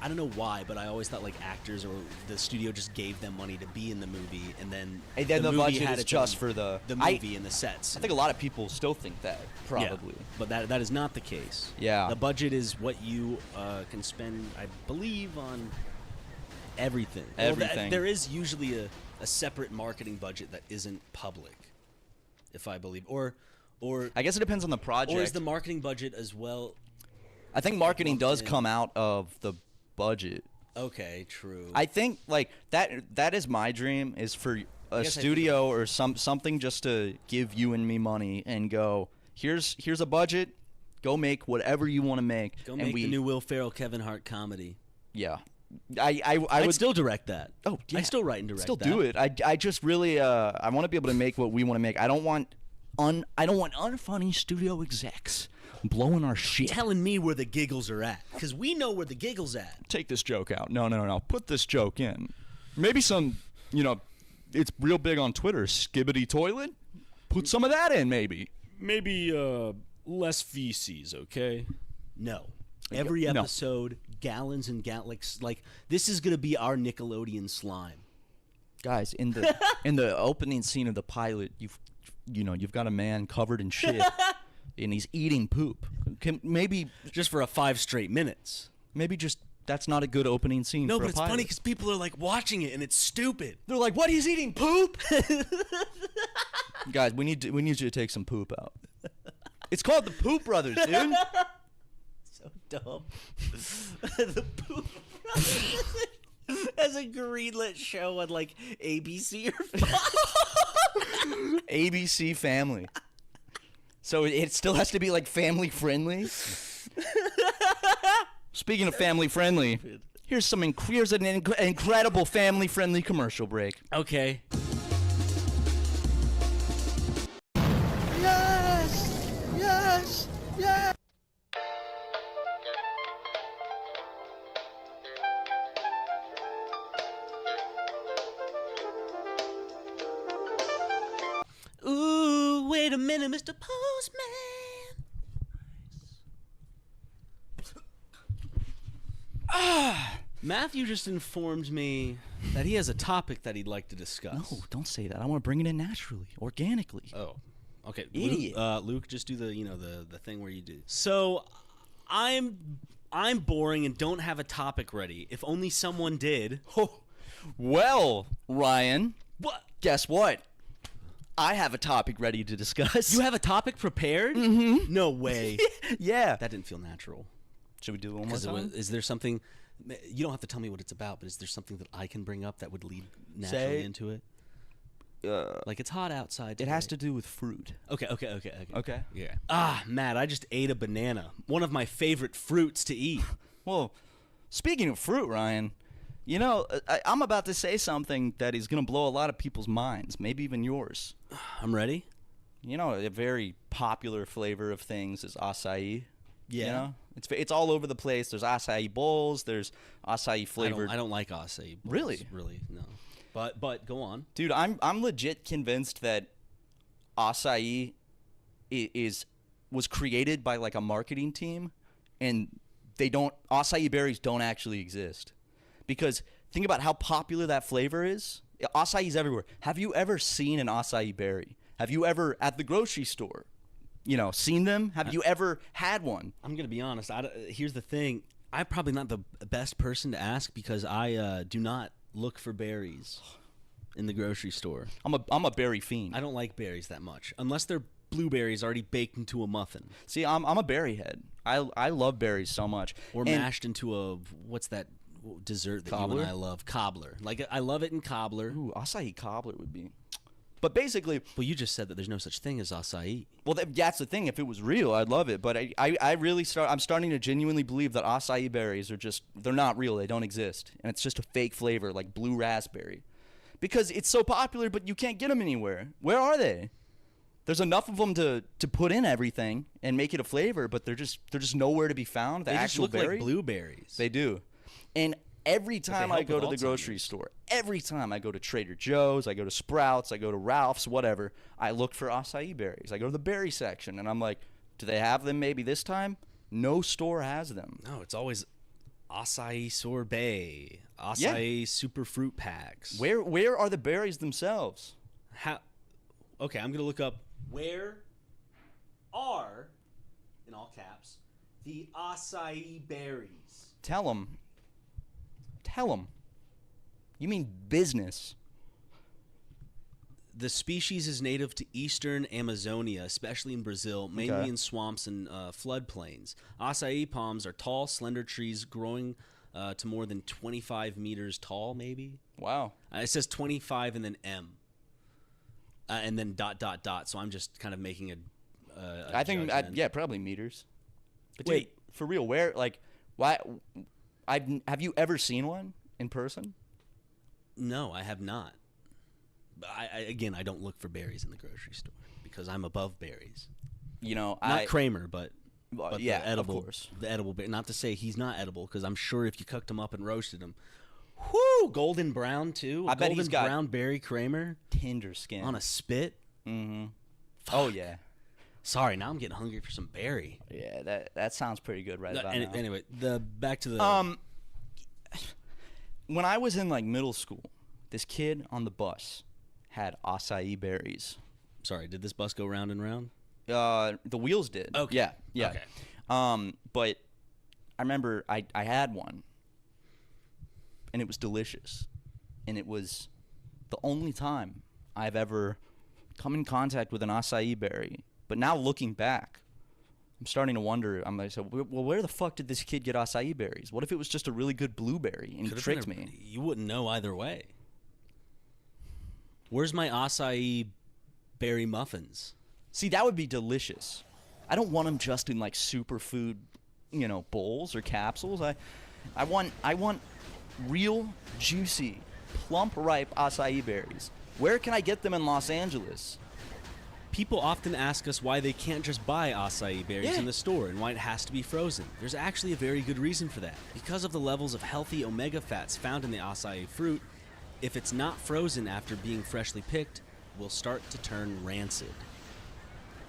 I don't know why, but I always thought like actors or the studio just gave them money to be in the movie, and then the budget is just for the movie and the sets. I think a lot of people still think that, probably. Yeah, but that is not the case. Yeah. The budget is what you can spend, I believe, on everything. Everything. Well, there is usually a separate marketing budget that isn't public, if I believe. Or I guess it depends on the project. Or is the marketing budget as well? I think marketing does come out of the budget. Okay, true. I think like that is my dream, is for a studio or something just to give you and me money and go, here's a budget, Go make whatever you want to make. Go make the new Will Ferrell, Kevin Hart comedy. Yeah. I I'd would still direct that. Oh, yeah. I'd still write and direct still that. do it. I just really I want to be able to make what we want to make. I don't want unfunny studio execs blowing our shit. Telling me where the giggles are at, because we know where the giggles at. Take this joke out. No. Put this joke in. Maybe some, it's real big on Twitter. Skibbity toilet. Put some of that in, maybe. Maybe less feces, okay? No. Every No. episode, gallons and gallons. Like this is gonna be our Nickelodeon slime. Guys, in the opening scene of the pilot, you've got a man covered in shit, and he's eating poop. Maybe Just for 5 straight minutes. just that's not a good opening scene. No, for but a it's pilot. funny because people are like watching it and it's stupid. They're like, "What? He's eating poop?" Guys, we need you to take some poop out. It's called the Poop Brothers, dude. So dumb. The Poop Brothers as a greenlit show on like ABC or Fox. ABC Family. So it still has to be like family friendly. Speaking of family friendly, here's an incredible family friendly commercial break. Okay. Ooh, wait a minute, Mr. Postman. Matthew just informed me that he has a topic that he'd like to discuss. No, don't say that. I want to bring it in naturally, organically. Oh, okay. Idiot. Luke, just do the thing where you do. So, I'm boring and don't have a topic ready. If only someone did. Oh, well, Ryan. What? Guess what? I have a topic ready to discuss. You have a topic prepared? Mm-hmm. No way. Yeah. That didn't feel natural. Should we do it one more time? Is there something? You don't have to tell me what it's about, but is there something that I can bring up that would lead naturally into it? Like it's hot outside today. It has to do with fruit. Okay. Okay. Yeah. Ah, Matt, I just ate a banana. One of my favorite fruits to eat. Well, speaking of fruit, Ryan, I'm about to say something that is going to blow a lot of people's minds, maybe even yours. I'm ready. A very popular flavor of things is acai. Yeah. It's all over the place. There's acai bowls. There's acai flavored. I don't like acai bowls. Really? Really, no. But go on. Dude, I'm legit convinced that acai was created by like a marketing team, and acai berries don't actually exist. Because think about how popular that flavor is. Acai is everywhere. Have you ever seen an acai berry? Have you ever at the grocery store, seen them? Have you ever had one? I'm gonna be honest. Here's the thing. I'm probably not the best person to ask because I do not look for berries in the grocery store. I'm a berry fiend. I don't like berries that much unless they're blueberries already baked into a muffin See, I'm a berry head. I love berries so much. or mashed into a what's that dessert that Cobbler? you and I love? Cobbler. Like I love it in cobbler. Ooh, acai cobbler would be. But basically, Well, you just said that there's no such thing as acai. well, that's the thing. If it was real, I'd love it. But I'm starting to genuinely believe that acai berries they're not real. They don't exist. And it's just a fake flavor like blue raspberry. Because it's so popular, but you can't get them anywhere. Where are they? There's enough of them to put in everything and make it a flavor, but they're just nowhere to be found. The They just actual look berry, like blueberries. they do. And every time I help go to with the grocery store, every time I go to Trader Joe's, I go to Sprouts, I go to Ralph's, whatever, I look for acai berries. I go to the berry section, and I'm like, do they have them maybe this time? No store has them. No, it's always acai sorbet, acai super fruit packs. Where are the berries themselves? How? Okay, I'm gonna look up where are, in all caps, the acai berries. Tell them. You mean business. The species is native to eastern Amazonia, especially in Brazil, mainly Okay. in swamps and floodplains. Acai palms are tall, slender trees growing to more than 25 meters tall, maybe. Wow. It says 25 and then M. And then ... So I'm just kind of making a I think, judgment. yeah, probably meters. But Wait. dude, for real, where, like, why? Have you ever seen one in person? No, I have not. Again, I don't look for berries in the grocery store because I'm above berries. You know, Not Kramer, but yeah, the edible, of course. the edible berry. Not to say he's not edible, because I'm sure if you cooked him up and roasted him, whoo, golden brown too. I bet he's got brown berry Kramer tender skin on a spit. Mm-hmm. Oh yeah. Sorry, now I'm getting hungry for some berry. Yeah, that sounds pretty good right about now. Anyway, back to the when I was in like middle school, this kid on the bus had acai berries. Sorry, did this bus go round and round? The wheels did. Okay. Yeah. Okay. But I remember I had one, and it was delicious, and it was the only time I've ever come in contact with an acai berry. But now looking back, I'm starting to wonder. I'm like, well, where the fuck did this kid get acai berries? What if it was just a really good blueberry and he tricked me? You wouldn't know either way. Where's my acai berry muffins? See, that would be delicious. I don't want them just in like superfood, bowls or capsules. I want real, juicy, plump, ripe acai berries. Where can I get them in Los Angeles? People often ask us why they can't just buy acai berries Yeah. in the store and why it has to be frozen. There's actually a very good reason for that. Because of the levels of healthy omega fats found in the acai fruit, if it's not frozen after being freshly picked, it will start to turn rancid.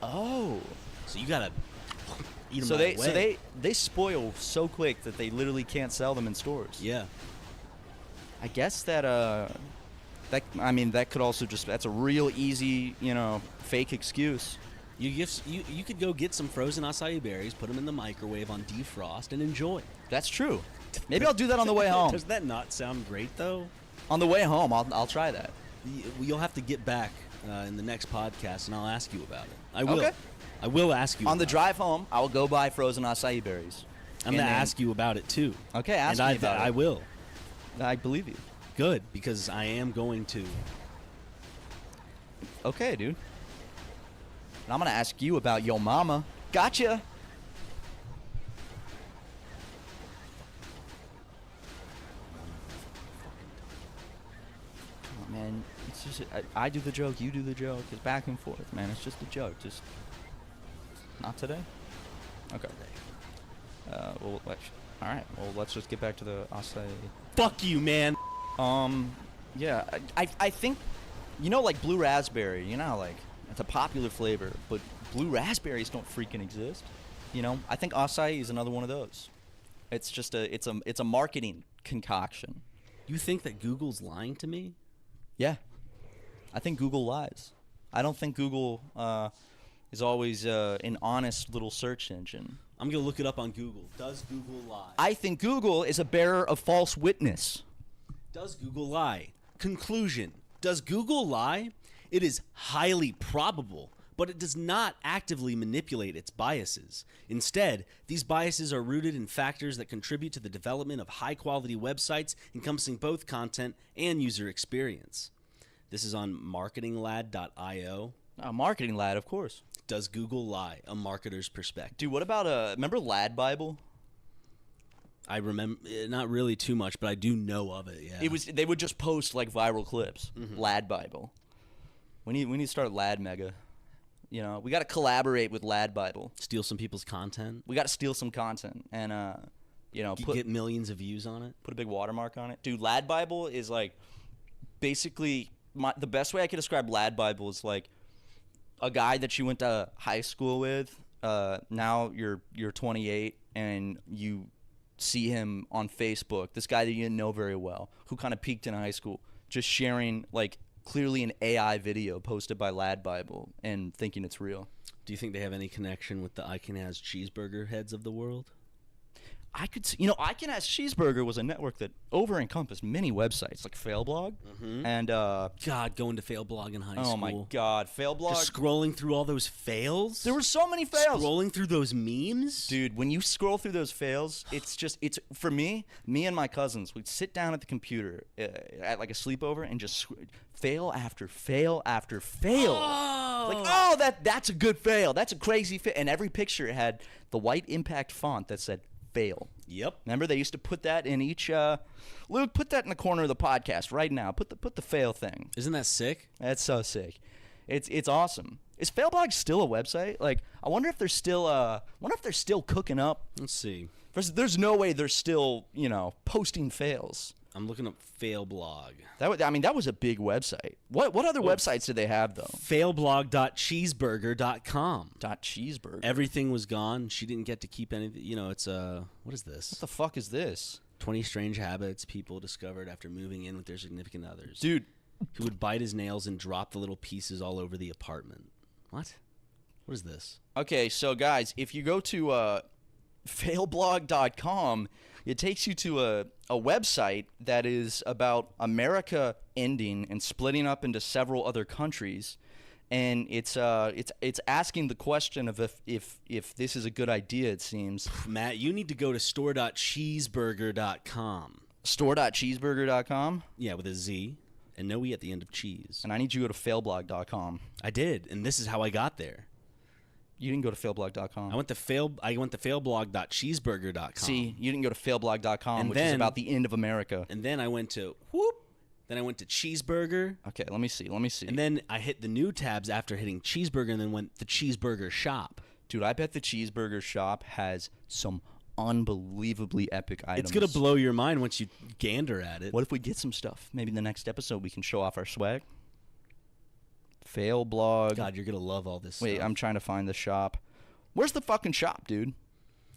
Oh. So you gotta eat them So right away. they spoil so quick that they literally can't sell them in stores. Yeah. I guess that could also that's a real easy, fake excuse. You could go get some frozen acai berries, put them in the microwave on defrost, and enjoy. That's true. Maybe I'll do that on the way home. Does that not sound great though? On the way home, I'll try that. You'll have to get back in the next podcast, and I'll ask you about it. I will. Okay. I will ask you On the about drive home, I will go buy frozen acai berries. it. I'm gonna ask you about it too. Okay, ask and me about it. I will. I believe you. Good, because I am going to. Okay, dude. And I'm gonna ask you about your mama. Gotcha. Come on, man. It's just I do the joke, you do the joke. It's back and forth, man. It's just a joke. Just not today. Okay. All right. Well, let's just get back to the acai. Fuck you, man. Yeah, I think, like blue raspberry, like it's a popular flavor, but blue raspberries don't freaking exist. I think acai is another one of those. It's just it's a marketing concoction. You think that Google's lying to me? Yeah, I think Google lies. I don't think Google is always an honest little search engine. I'm gonna look it up on Google. Does Google lie? I think Google is a bearer of false witness. Does Google lie? Conclusion. Does Google lie? It is highly probable, but it does not actively manipulate its biases. Instead, these biases are rooted in factors that contribute to the development of high-quality websites encompassing both content and user experience. This is on marketinglad.io. Marketing lad, of course. Does Google lie? A marketer's perspective. Dude, what about remember Lad Bible? I remember, not really too much, but I do know of it. Yeah, They would just post like viral clips. Mm-hmm. Lad Bible. We need to start Lad Mega. We got to collaborate with Lad Bible. steal some people's content. We got to steal some content and Get millions of views on it. put a big watermark on it. Dude, Lad Bible is like basically the best way I could describe Lad Bible is like a guy that you went to high school with. Now you're 28 and you see him on Facebook, this guy that you didn't know very well, who kind of peaked in high school, just sharing like clearly an AI video posted by Lad Bible and thinking it's real. Do you think they have any connection with the I Can Has cheeseburger heads of the world? I could see, you know, I Can Ask Cheeseburger was a network that over-encompassed many websites like Failblog and God, going to fail blog in high school. oh my God, Failblog. Just scrolling through all those fails. There were so many fails. Scrolling through those memes. Dude, when you scroll through those fails, it's for me and my cousins, we'd sit down at the computer at like a sleepover and just fail after fail after fail. Oh. Like, oh, that's a good fail. That's a crazy fail. And every picture had the white impact font that said fail. Yep. Remember, they used to put that in each. Luke, put that in the corner of the podcast right now. Put the fail thing. Isn't that sick? That's so sick. It's awesome. Is Failblog still a website? Like, I wonder if they're still cooking up. Let's see. There's no way they're still posting fails. I'm looking up fail blog. That was a big website. What other websites did they have though? Failblog.cheeseburger.com. .cheeseburger. Everything was gone. She didn't get to keep anything. You know, it's what is this? What the fuck is this? 20 strange habits people discovered after moving in with their significant others. Dude, who would bite his nails and drop the little pieces all over the apartment. What? What is this? okay, so guys, if you go to failblog.com, it takes you to a website that is about America ending and splitting up into several other countries, and it's asking the question of if this is a good idea. It seems. Matt, you need to go to store.cheeseburger.com. Store.cheeseburger.com. Yeah, with a Z and no E at the end of cheese. And I need you to go to failblog.com. I did, and this is how I got there. You didn't go to failblog.com. I went to failblog.cheeseburger.com. See, you didn't go to failblog.com, And which is then- about the end of America. And then I went to Then I went to cheeseburger. Okay, let me see. And then I hit the new tabs after hitting cheeseburger, and then went the cheeseburger shop. Dude, I bet the cheeseburger shop has some unbelievably epic items. It's gonna blow your mind once you gander at it. What if we get some stuff? Maybe in the next episode we can show off our swag. Fail blog. God, you're gonna love all this. Wait, stuff. I'm trying to find the shop. Where's the fucking shop, dude?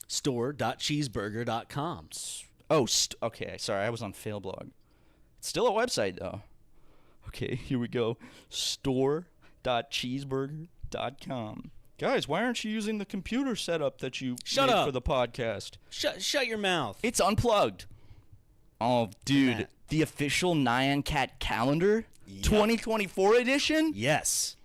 Store.cheeseburger.com. Oh, okay. Sorry, I was on Failblog. It's still a website though. Okay, here we go. Store.cheeseburger.com. Guys, why aren't you using the computer setup that you Shut made up. for the podcast? Shut your mouth. It's unplugged. Oh, dude, Matt. the official Nyan Cat calendar, Yep. 2024 edition. Yes.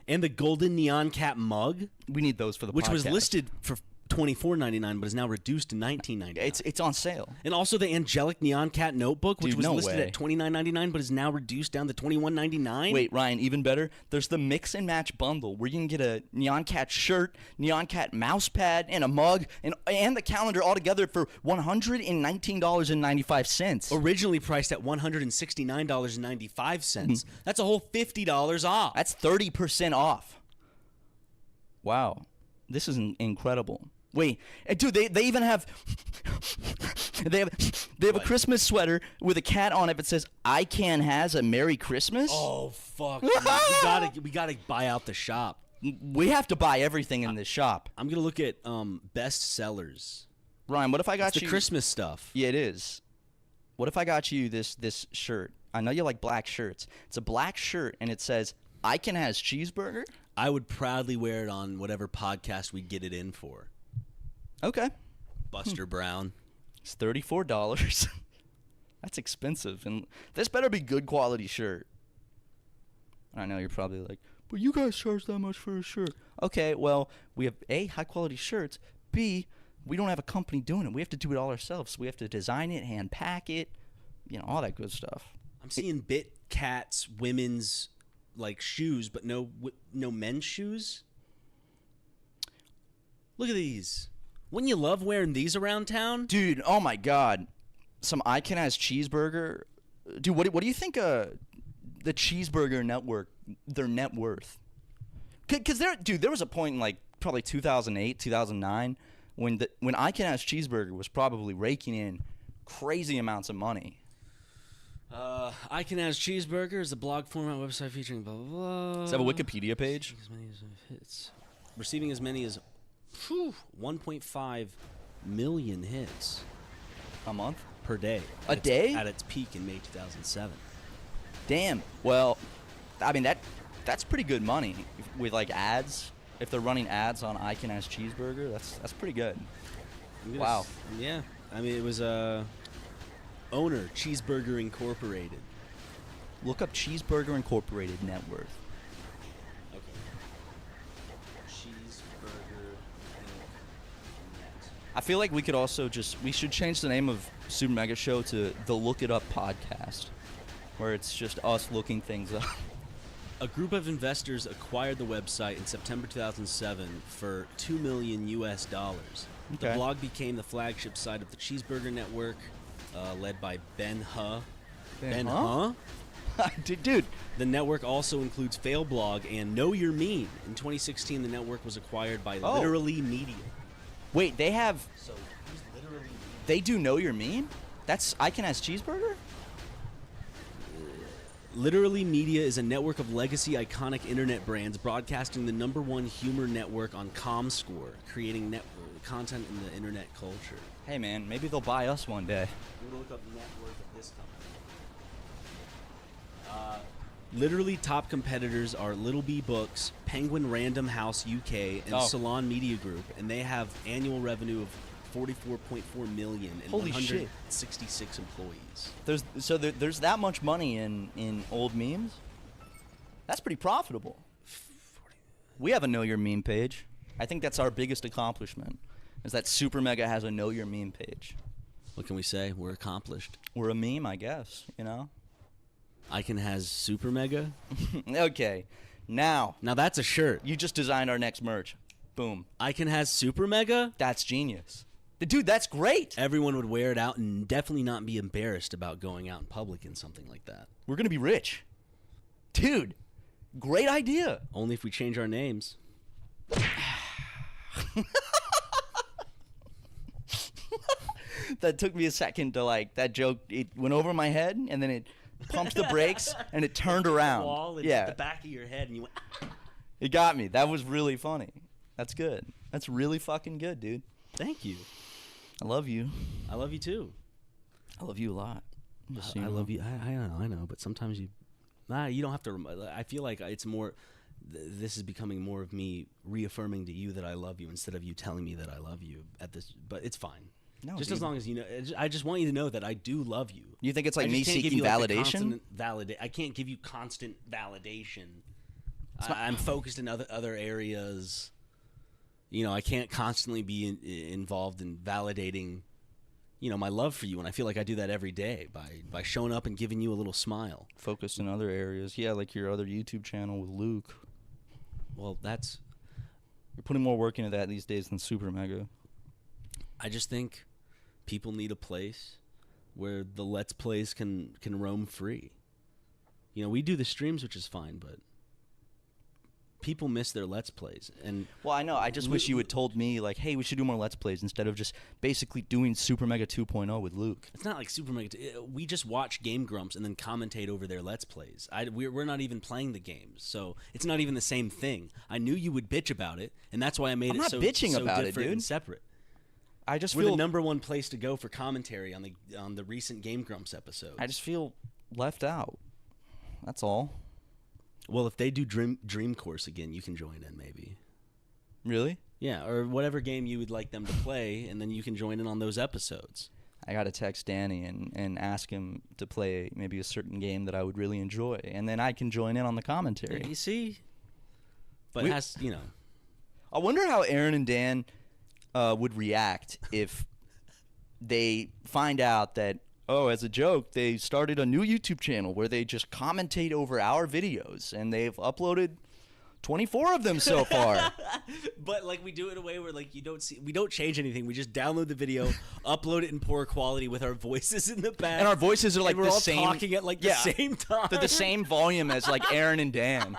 And the golden neon cat mug, We need those for the which podcast. was listed for $24.99 but is now reduced to $19.99. It's on sale. And also the angelic neon cat notebook, which Dude, was no listed way. at $29.99 but is now reduced down to $21.99. Wait, Ryan, even better. There's the mix and match bundle where you can get a Neon Cat shirt, Neon Cat mouse pad, and a mug, and the calendar all together for $119.95. Originally priced at $169.95. That's a whole $50 off. That's 30% off. Wow, this is incredible. Wait, dude, they even have they have a Christmas sweater with a cat on it that says "I Can Has a Merry Christmas." Oh fuck! Dude. we gotta buy out the shop. We have to buy everything in this shop. I'm gonna look at best sellers. Ryan, what if I got It's you the Christmas stuff. Yeah, it is. What if I got you this shirt? I know you like black shirts. It's a black shirt and it says "I Can Has Cheeseburger." I would proudly wear it on whatever podcast we get it in for. Okay. Buster Brown. It's $34. That's expensive, and this better be good quality shirt. I know you're probably like, but you guys charge that much for a shirt. Okay, well, we have A, high quality shirts. B, we don't have a company doing it. We have to do it all ourselves. We have to design it, hand pack it, all that good stuff. I'm seeing Bit Cat's women's like shoes, but no men's shoes. Look at these. Wouldn't you love wearing these around town? Dude, oh my God. Some I Can Has Cheeseburger. Dude, what do you think the Cheeseburger Network, their net worth? Because there was a point in like probably 2008, 2009 when I Can Has Cheeseburger was probably raking in crazy amounts of money. I Can Has Cheeseburger is a blog format website featuring blah, blah, blah. Does it have a Wikipedia page? Receiving as many as 1.5 million hits A month? per day. A day? At its peak in May 2007. Damn. Well, I mean, that's pretty good money with like ads. If they're running ads on I Can Has Cheeseburger, that's pretty good. Wow. Yeah. I mean, it was owner Cheeseburger Incorporated. Look up Cheeseburger Incorporated net worth. Okay. Cheeseburger Net. I feel like we could also we should change the name of Super Mega Show to the Look It Up Podcast, where it's just us looking things up. A group of investors acquired the website in September 2007 for $2 million US. The Okay. blog became the flagship site of the Cheeseburger Network, led by Ben Huh. Ben Huh? Dude. The network also includes Fail Blog and Know Your Meme. In 2016, the network was acquired by Oh. Literally Media. Wait, they have. So he's literally. They do Know Your Meme? That's I Can Ask Cheeseburger? Literally Media is a network of legacy iconic internet brands broadcasting the #1 humor network on ComScore, creating content in the internet culture. Hey, man, maybe they'll buy us one day. I'm gonna look up net worth of this company. Literally top competitors are Little B Books, Penguin Random House UK, and Oh. Salon Media Group, and they have annual revenue of $44.4 million and Holy shit. 166 employees. There's that much money in old memes? That's pretty profitable. We have a Know Your Meme page. I think that's our biggest accomplishment, is that Super Mega has a Know Your Meme page. What can we say? We're accomplished. We're a meme, I guess, you know? Icon has Super Mega. Okay, now, Now that's a shirt. you just designed our next merch. Boom. Icon has Super Mega. That's genius. Dude, that's great. Everyone would wear it out and definitely not be embarrassed about going out in public in something like that. We're going to be rich. Dude, great idea. Only if we change our names. That took me a second to that joke. It went over my head and then it pumped the brakes and it turned around. Wall into Yeah, the back of your head, and you went. it got me. That was really funny. That's good. That's really fucking good, dude. Thank you. I love you. I love you too. I love you a lot. Just so I you love know. you. I know, but sometimes you don't have to. I feel like it's more. This is becoming more of me reaffirming to you that I love you instead of you telling me that I love you at this. But it's fine. No, just dude. as long as you know. I just want you to know that I do love you. You think it's I like just me can't give seeking you, like, the validation? constant I can't give you constant validation. I'm focused in other areas. You know, I can't constantly be involved in validating, my love for you, and I feel like I do that every day by showing up and giving you a little smile. Focused in other areas. Yeah, like your other YouTube channel with Luke. Well, You're putting more work into that these days than Super Mega. I just think people need a place where the Let's Plays can roam free. We do the streams, which is fine, but people miss their Let's Plays. And Well, I know. I just wish you had told me, hey, we should do more Let's Plays instead of just basically doing Super Mega 2.0 with Luke. it's not like Super Mega. We just watch Game Grumps and then commentate over their Let's Plays. We're not even playing the games, so it's not even the same thing. I knew you would bitch about it, and that's why I made I'm it not so bitching so about it, different dude. and separate. I just We're feel the #1 place to go for commentary on the recent Game Grumps episodes. I just feel left out. That's all. Well, if they do Dream Course again, you can join in maybe. Really? Yeah, or whatever game you would like them to play, and then you can join in on those episodes. I got to text Danny and ask him to play maybe a certain game that I would really enjoy, and then I can join in on the commentary. You see? But We- it has, I wonder how Aaron and Dan would react if they find out that, as a joke, they started a new YouTube channel where they just commentate over our videos, and they've uploaded 24 of them so far. But we do it in a way where we don't change anything. We just download the video, upload it in poor quality with our voices in the back. And our voices are and we're the all same. talking at the same time. They're the same volume as Aaron and Dan.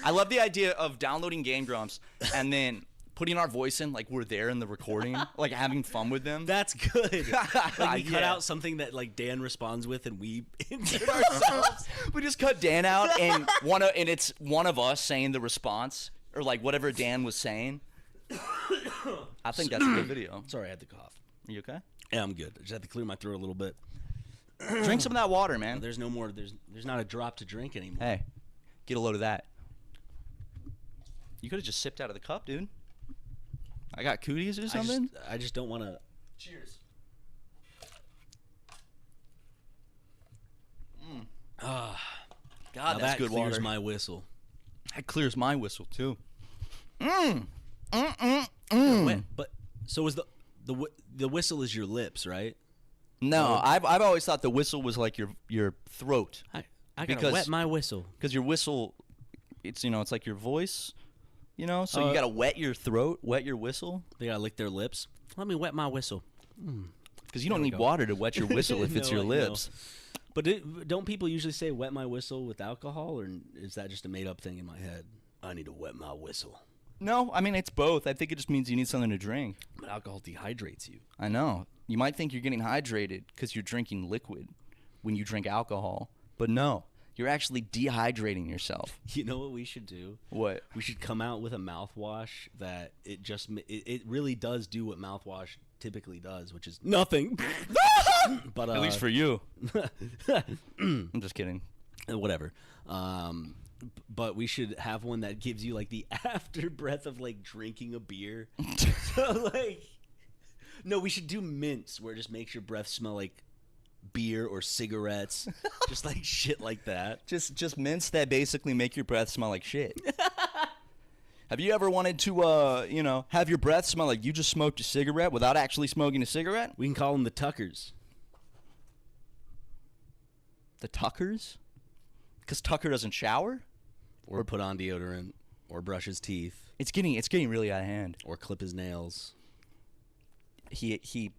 I love the idea of downloading Game Grumps and then putting our voice in we're there in the recording, having fun with them. That's good. We cut Yeah. out something that Dan responds with, and we insert ourselves. We just cut Dan out, and it's one of us saying the response or whatever Dan was saying. I think that's a good video. Sorry, I had the cough. Are you okay? Yeah, I'm good. I just had to clear my throat a little bit. Drink some of that water, man. There's no more. There's not a drop to drink anymore. Hey, get a load of that. You could have just sipped out of the cup, dude. I got cooties or something. I just don't want to. Cheers. God, God, that's that good clears water. my whistle. That clears my whistle too. Wait, but so is the whistle is your lips, right? No, I've always thought the whistle was like your throat. I gotta Because- wet my whistle. Because your whistle, it's it's like your voice, so you Uh, gotta wet your throat, wet your whistle. They gotta lick their lips. Let me wet my whistle. Because you don't There we need go. water to wet your whistle if it's No, your I know. lips. But don't people usually say wet my whistle with alcohol, or is that just a made up thing in my head? I need to wet my whistle. No, I mean it's both. I think it just means you need something to drink. But alcohol dehydrates you. I know. You might think you're getting hydrated because you're drinking liquid when you drink alcohol, but no, you're actually dehydrating yourself. You know what we should do? What? We should come out with a mouthwash that it really does do what mouthwash typically does, which is nothing. But At least for you. I'm just kidding. whatever. But we should have one that gives you like the after breath of like drinking a beer. So like, no, we should do mints where it just makes your breath smell like beer or cigarettes, just like shit like that. Just mints that basically make your breath smell like shit. Have you ever wanted to, have your breath smell like you just smoked a cigarette without actually smoking a cigarette? We can call them the Tuckers. The Tuckers? Because Tucker doesn't shower? Or put on deodorant, or brush his teeth, It's getting really out of hand. or clip his nails. He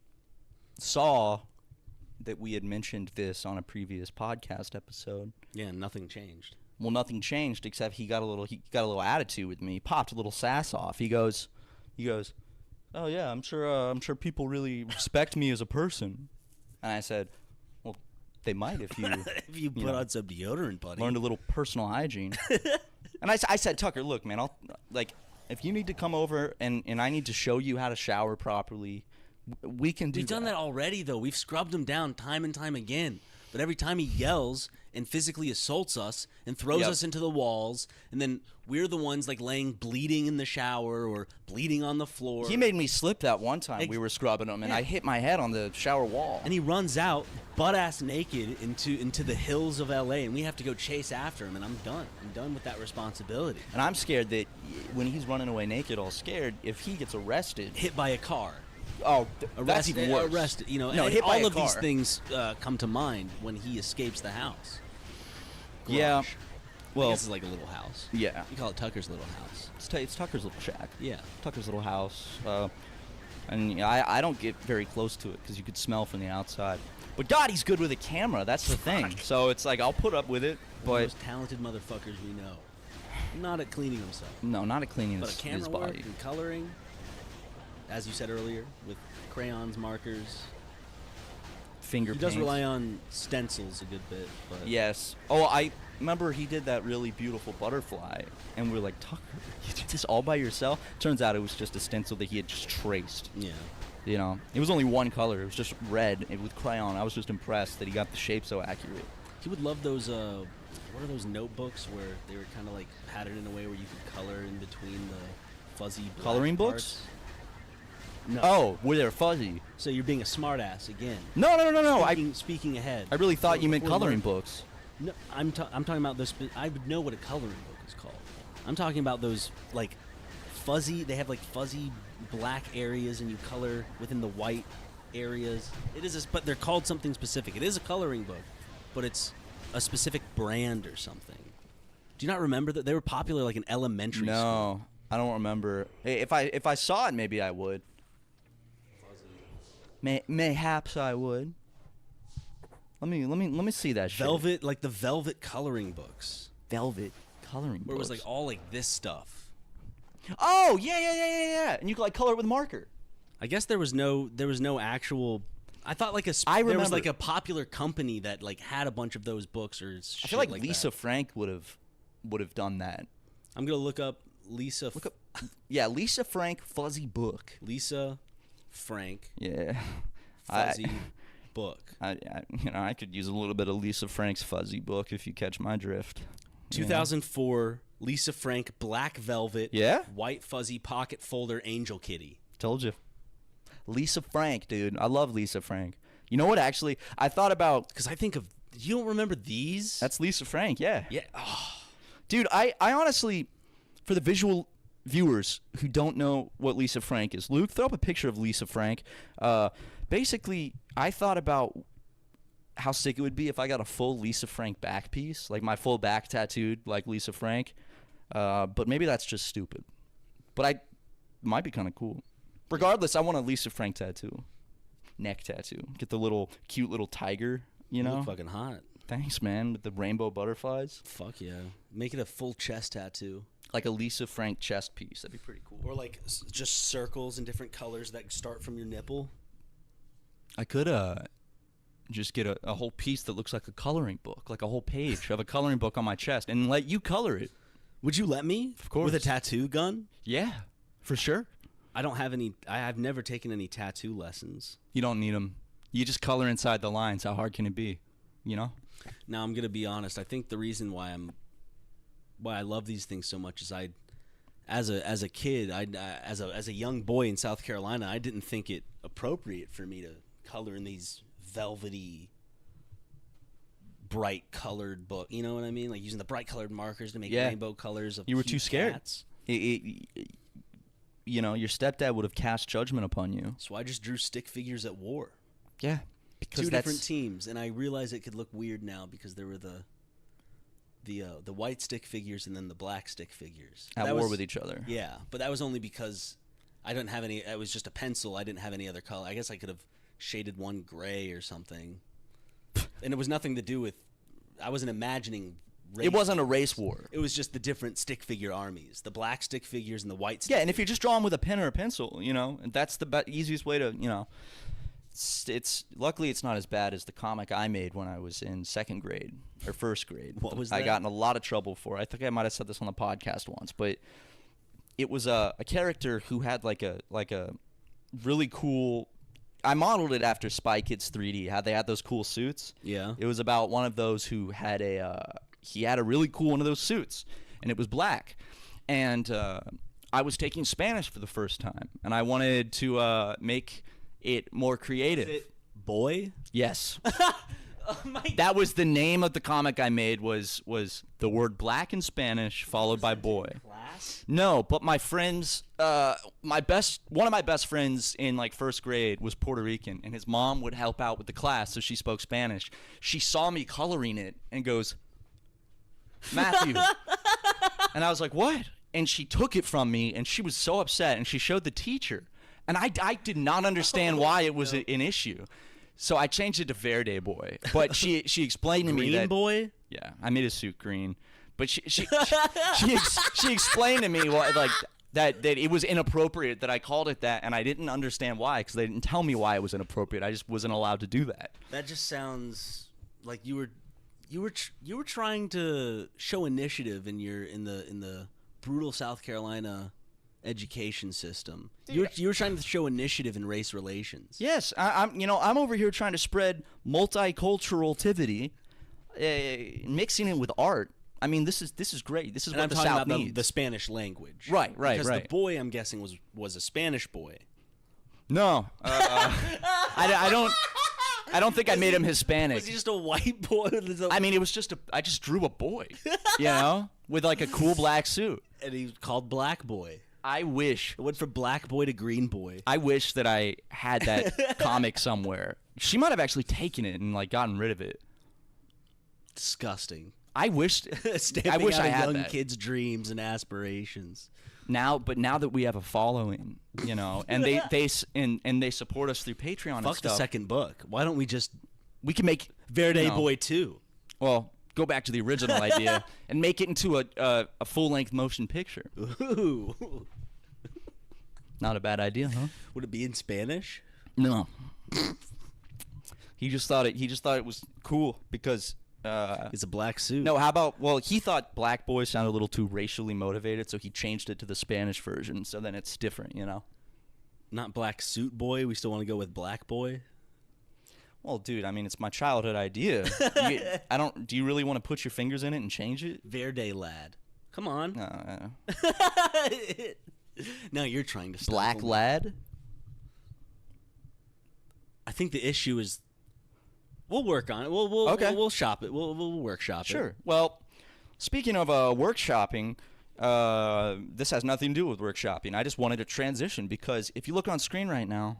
saw that we had mentioned this on a previous podcast episode. Yeah, nothing changed. Well, nothing changed except he got a little attitude with me. He popped a little sass off. He goes, "Oh yeah, I'm sure people really respect me as a person." And I said, "Well, they might if you If you put on some deodorant, buddy. learned a little personal hygiene." And I said, "Tucker, look, man, if you need to come over and I need to show you how to shower properly, we can do We've done that already, though. We've scrubbed him down time and time again. But every time he yells and physically assaults us and throws Yep. us into the walls, and then we're the ones like laying bleeding in the shower or bleeding on the floor. He made me slip that one time we were scrubbing him, and Yeah. I hit my head on the shower wall. And he runs out butt ass naked into the hills of LA, and we have to go chase after him. And I'm done. I'm done with that responsibility. And I'm scared that when he's running away naked, all scared, if he gets arrested, Hit by a car. that's even worse. Arrested. You know, No, and hit by all a of these car. things come to mind when he escapes the house. Yeah. Garage. I Well, guess it's like a little house. yeah. You call it Tucker's little house. It's Tucker's little shack. Yeah. Tucker's little house. And I don't get very close to it because you could smell from the outside. But God, he's good with a camera. That's the thing. So it's like I'll put up with it, One of the but most talented motherfuckers we know. Not at cleaning himself, no, not at cleaning but his, at camera his work body. and coloring. As you said earlier, with crayons, markers. Finger He does paints. rely on stencils a good bit, but Yes. Oh, I remember he did that really beautiful butterfly, and we're like, Tucker, you did this all by yourself? Turns out it was just a stencil that he had just traced. yeah. It was only one color. It was just red with crayon. I was just impressed that he got the shape so accurate. He would love those. What are those notebooks where they were kind of like patterned in a way where you could color in between the fuzzy black Coloring books? parts? No. Oh, were they fuzzy? So you're being a smartass again. No. Speaking ahead. I really thought you meant We're coloring learning. books. No, I'm talking about those. I would know what a coloring book is called. I'm talking about those like fuzzy. They have like fuzzy black areas, and you color within the white areas. It is, but they're called something specific. It is a coloring book, but it's a specific brand or something. Do you not remember that they were popular like in elementary school? No, I don't remember. Hey, if I saw it, maybe I would. Mayhaps I would. Let me see that shit. Velvet, like the velvet coloring books, Velvet coloring where it was books. like all like this stuff. Oh yeah. And you could like color it with marker. I guess there was no actual. I thought like I there was remember. like a popular company that like had a bunch of those books or shit I feel like like Lisa that. Frank would have done that. I'm gonna look up Lisa. Look up, yeah, Lisa Frank fuzzy book. Lisa Frank Yeah, fuzzy book. I could use a little bit of Lisa Frank's fuzzy book if you catch my drift. 2004 Lisa Frank black velvet. Yeah? White fuzzy pocket folder angel kitty. Told you. Lisa Frank, dude. I love Lisa Frank. You know what? Actually, I thought about. Because I think of. You don't remember these? That's Lisa Frank, yeah. Yeah. Oh. Dude, I honestly, for the visual viewers who don't know what Lisa Frank is, Luke, throw up a picture of Lisa Frank. Basically, I thought about how sick it would be if I got a full Lisa Frank back piece, like my full back tattooed like Lisa Frank. But maybe that's just stupid. But it might be kind of cool. Regardless, I want a Lisa Frank tattoo. Neck tattoo. Get the cute little tiger, you know? Look fucking hot. Thanks, man, with the rainbow butterflies. Fuck yeah. Make it a full chest tattoo. Like a Lisa Frank chest piece. That'd be pretty cool. Or like just circles in different colors that start from your nipple. I could just get a whole piece that looks like a coloring book, like a whole page of a coloring book on my chest, and let you color it. Would you let me? Of course. With a tattoo gun? Yeah, for sure. I don't have any. I've never taken any tattoo lessons. You don't need them. You just color inside the lines. How hard can it be? You know? Now I'm gonna be honest. I think the reason why I love these things so much is as a kid, as a young boy in South Carolina, I didn't think it appropriate for me to color in these velvety, bright colored book. You know what I mean? Like using the bright colored markers to make rainbow colors of. You were cute too scared. Cats. You know, your stepdad would have cast judgment upon you. So I just drew stick figures at war. Yeah, because Two different teams, and I realized it could look weird now because there were the white stick figures and then the black stick figures at war with each other. Yeah, but that was only because I didn't have any. It was just a pencil. I didn't have any other color. I guess I could have shaded one gray or something, and it was nothing to do with. I wasn't imagining. It wasn't a race war. It was just the different stick figure armies, the black stick figures and the white stick. Yeah, and if you're just drawing with a pen or a pencil, you know, that's the easiest way to, you know. It's luckily it's not as bad as the comic I made when I was in second grade or first grade. What was that? I got in a lot of trouble for. I think I might have said this on the podcast once, but it was a character who had like a really cool. I modeled it after Spy Kids 3D. How they had those cool suits. Yeah. It was about one of those who had he had a really cool one of those suits, and it was black. And I was taking Spanish for the first time, and I wanted to make it more creative. Is it boy? Yes. Oh my That was the name of the comic I made. Was the word black in Spanish followed by boy. Class? No, but my friends, one of my best friends in like first grade was Puerto Rican, and his mom would help out with the class, so she spoke Spanish. She saw me coloring it and goes, Matthew. And I was like, what? And she took it from me, and she was so upset, and she showed the teacher. And I did not understand why it was an issue. So I changed it to Verde Boy. But she explained to me Green that... boy? Yeah, I made his suit green. But she explained to me that it was inappropriate that I called it that, and I didn't understand why, because they didn't tell me why it was inappropriate. I just wasn't allowed to do that. That just sounds like you were trying to show initiative in the brutal South Carolina education system. You were trying to show initiative in race relations. Yes, I'm over here trying to spread multiculturality, mixing it with art. I mean, this is great. This is And what I'm the talking South about needs. the Spanish language. Right. Because the boy, I'm guessing, was a Spanish boy. No, I don't think I made him Hispanic. Was he just a white boy? I mean, it was I just drew a boy, you know, with like a cool black suit. And he was called Black Boy. I wish. It went from Black Boy to Green Boy. I wish that I had that comic somewhere. She might have actually taken it and like gotten rid of it. Disgusting. I wish. Stamping I wish out I a had young that. kids' dreams and aspirations. Now that we have a following, you know, and they support us through Patreon and Fuck stuff. the second book. Why don't we just We can make Verde you know, Boy 2? Well, go back to the original idea and make it into a full-length motion picture. Ooh. Not a bad idea, huh? Would it be in Spanish? No. He just thought it was cool because It's a black suit. no, how about, well, he thought Black Boy sounded a little too racially motivated, so he changed it to the Spanish version, so then it's different, you know? Not Black Suit Boy. We still want to go with Black Boy. Well, dude, I mean, it's my childhood idea. Do you really want to put your fingers in it and change it? Verde Lad. Come on. No. Now you're trying to Black stifle me. Lad? I think the issue is we'll work on it. We'll shop it. We'll workshop it. Sure. Well, speaking of workshopping, this has nothing to do with workshopping. I just wanted to transition because if you look on screen right now,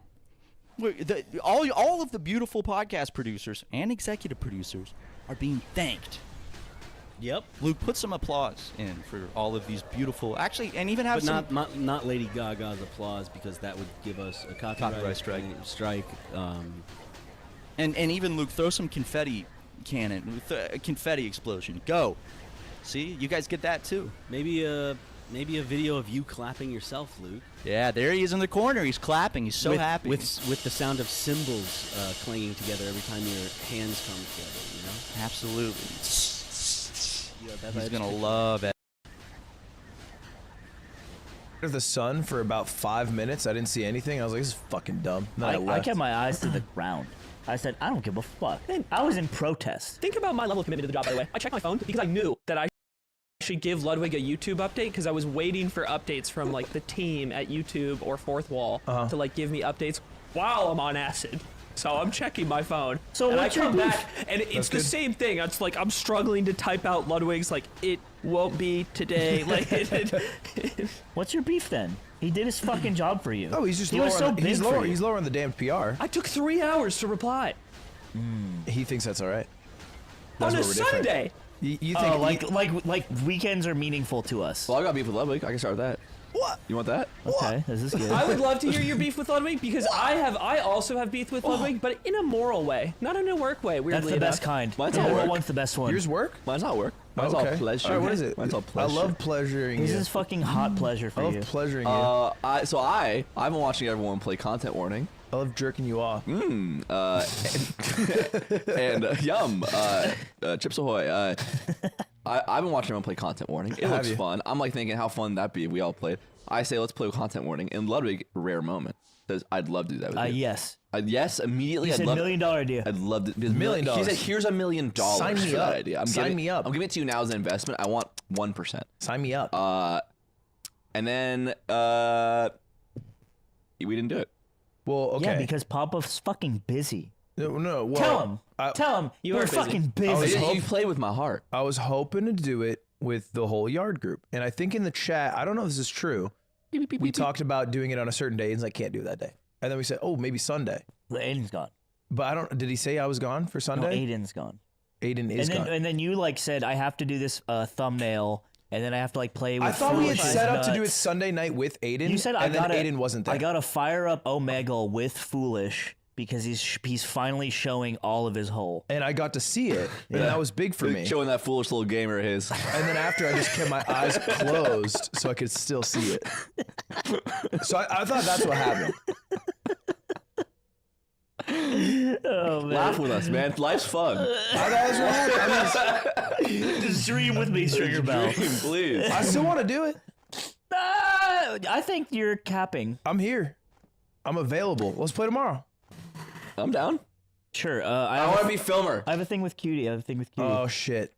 all of the beautiful podcast producers and executive producers are being thanked. Yep. Luke, put some applause in for all of these beautiful, actually, and even have But not Lady Gaga's applause, because that would give us a copyright strike. And even Luke, throw some confetti cannon, confetti explosion. Go. See, you guys get that too. Maybe a video of you clapping yourself, Luke. Yeah, there he is in the corner. He's clapping. He's so happy. With the sound of cymbals clanging together every time your hands come together. You know. Absolutely. Yeah, He's gonna love it. The sun for about 5 minutes. I didn't see anything. I was like, this is fucking dumb. I kept my eyes to the ground. I said, I don't give a fuck. I was in protest. Think about my level of commitment to the job, by the way. I checked my phone because I knew that I should give Ludwig a YouTube update because I was waiting for updates from like the team at YouTube or Fourth Wall to like give me updates while I'm on acid. So I'm checking my phone. So and I what's your come beef? back and it's the same thing. It's like I'm struggling to type out Ludwig's like it won't be today. Like What's your beef then? He did his fucking job for you. Oh, he's just he lower. was so big he's for lower. you. He's lower on the damn PR. I took 3 hours to reply He thinks that's all right. on a where we're different. Sunday. You think? Like weekends are meaningful to us. Well, I got beef with Ludwig. I can start with that. What? You want that? Okay, this is good. I would love to hear your beef with Ludwig because I also have beef with Ludwig, but in a moral way, not in a work way. Weirdly That's the enough. best kind. Mine's The all moral work. one's the best one. Yours work? Mine's not work. Mine's all pleasure. All right, what is it? Mine's all pleasure. I love pleasuring This you. is fucking hot pleasure for I you. love pleasuring you. I've been watching everyone play Content Warning. I love jerking you off. And yum. Chips Ahoy. I've been watching everyone play Content Warning. It looks you? fun. I'm like thinking how fun that'd be if we all played. I say let's play with Content Warning. And Ludwig, rare moment, says I'd love to do that with you. Yes. Yes, immediately. He said I'd love $1 million idea. I'd love to. $1 million. He said, "Here's $1 million. Sign me for that up. idea. Sign me up. I'm giving it to you now as an investment. I want 1%." Sign me up. And then we didn't do it. Well, okay. Yeah, because Popov's fucking busy. no. Well, Tell him. Tell him You you're are busy. fucking I was busy. You played with my heart. I was hoping to do it with the whole yard group, and I think in the chat, I don't know if this is true. We talked about doing it on a certain day, and I can't do it that day. And then we said, oh, maybe Sunday. Aiden's gone. But I don't. Did he say I was gone for No, Sunday? Aiden's gone. Aiden is gone. And then you like said I have to do this thumbnail, and then I have to like play with. I thought we had Foolish set up to do it Nuts. Sunday night with Aiden. You said and then Aiden wasn't there. I gotta fire up Omegle with Foolish because he's finally showing all of his hole. and I got to see it, and that was big for me. Showing that foolish little gamer of his. And then after, I just kept my eyes closed so I could still see it. So I thought that's what happened. Oh man! Laugh with us, man. Life's fun. I thought that's what happened. Just dream with me, Stringer Bell. Dream, please. I still want to do it. I think you're capping. I'm here. I'm available. Let's play tomorrow. I'm down. Sure. I want to be filmer. I have a thing with Cutie. Oh shit!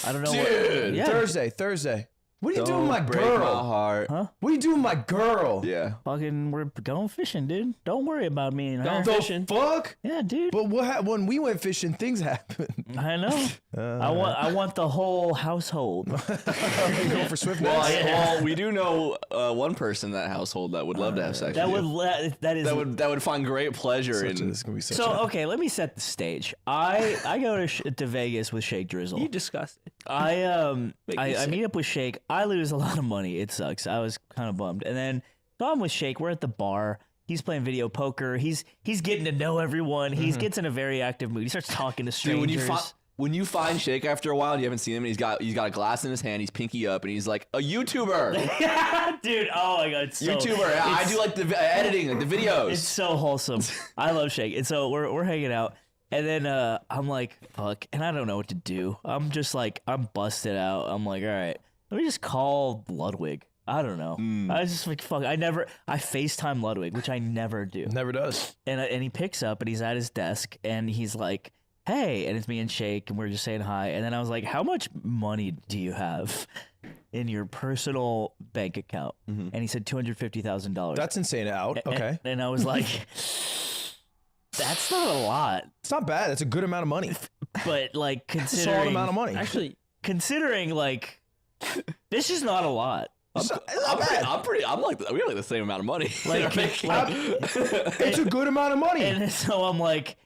I don't know Dude. what. Yeah. Thursday. What are you doing, with my break girl? my heart. Huh? What are you doing, with my girl? Yeah. Fucking, we're going fishing, dude. Don't worry about me and her. The fuck? Yeah, dude. But when we went fishing, things happened. I know. I want the whole household. Going for swift Well, nets? well, we do know one person in that household that would love to have sex That with would you. that is That would find great pleasure in. This is gonna be such so a- okay. Let me set the stage. I go to Vegas with Shake Drizzle. You disgusted. I Make me I sick. meet up with Shake. I lose a lot of money. It sucks. I was kind of bummed. And then so I'm with Shake. We're at the bar. He's playing video poker. He's getting to know everyone. He gets in a very active mood. He starts talking to Dude, strangers. when you find Shake after a while and you haven't seen him, and he's got a glass in his hand, he's pinky up, and he's like a YouTuber. Dude, oh my god, it's so, YouTuber. I do like the editing, like the videos. It's so wholesome. I love Shake. And so we're hanging out. And then I'm like, fuck. And I don't know what to do. I'm just like, I'm busted out. I'm like, all right, let me just call Ludwig. I don't know. I was just like, fuck. I FaceTime Ludwig, which I never do. Never does. And he picks up and he's at his desk and he's like, hey. And it's me and Shake and we're just saying hi. And then I was like, how much money do you have in your personal bank account? And he said $250,000. That's insane. Out. Okay. And I was like, That's not a lot, It's not bad. That's a good amount of money. but like It's a solid considering amount of money. Actually, considering like this is not a lot. It's not bad. I'm like, we have like the same amount of money. Like, It's a good amount of money. and so I'm like,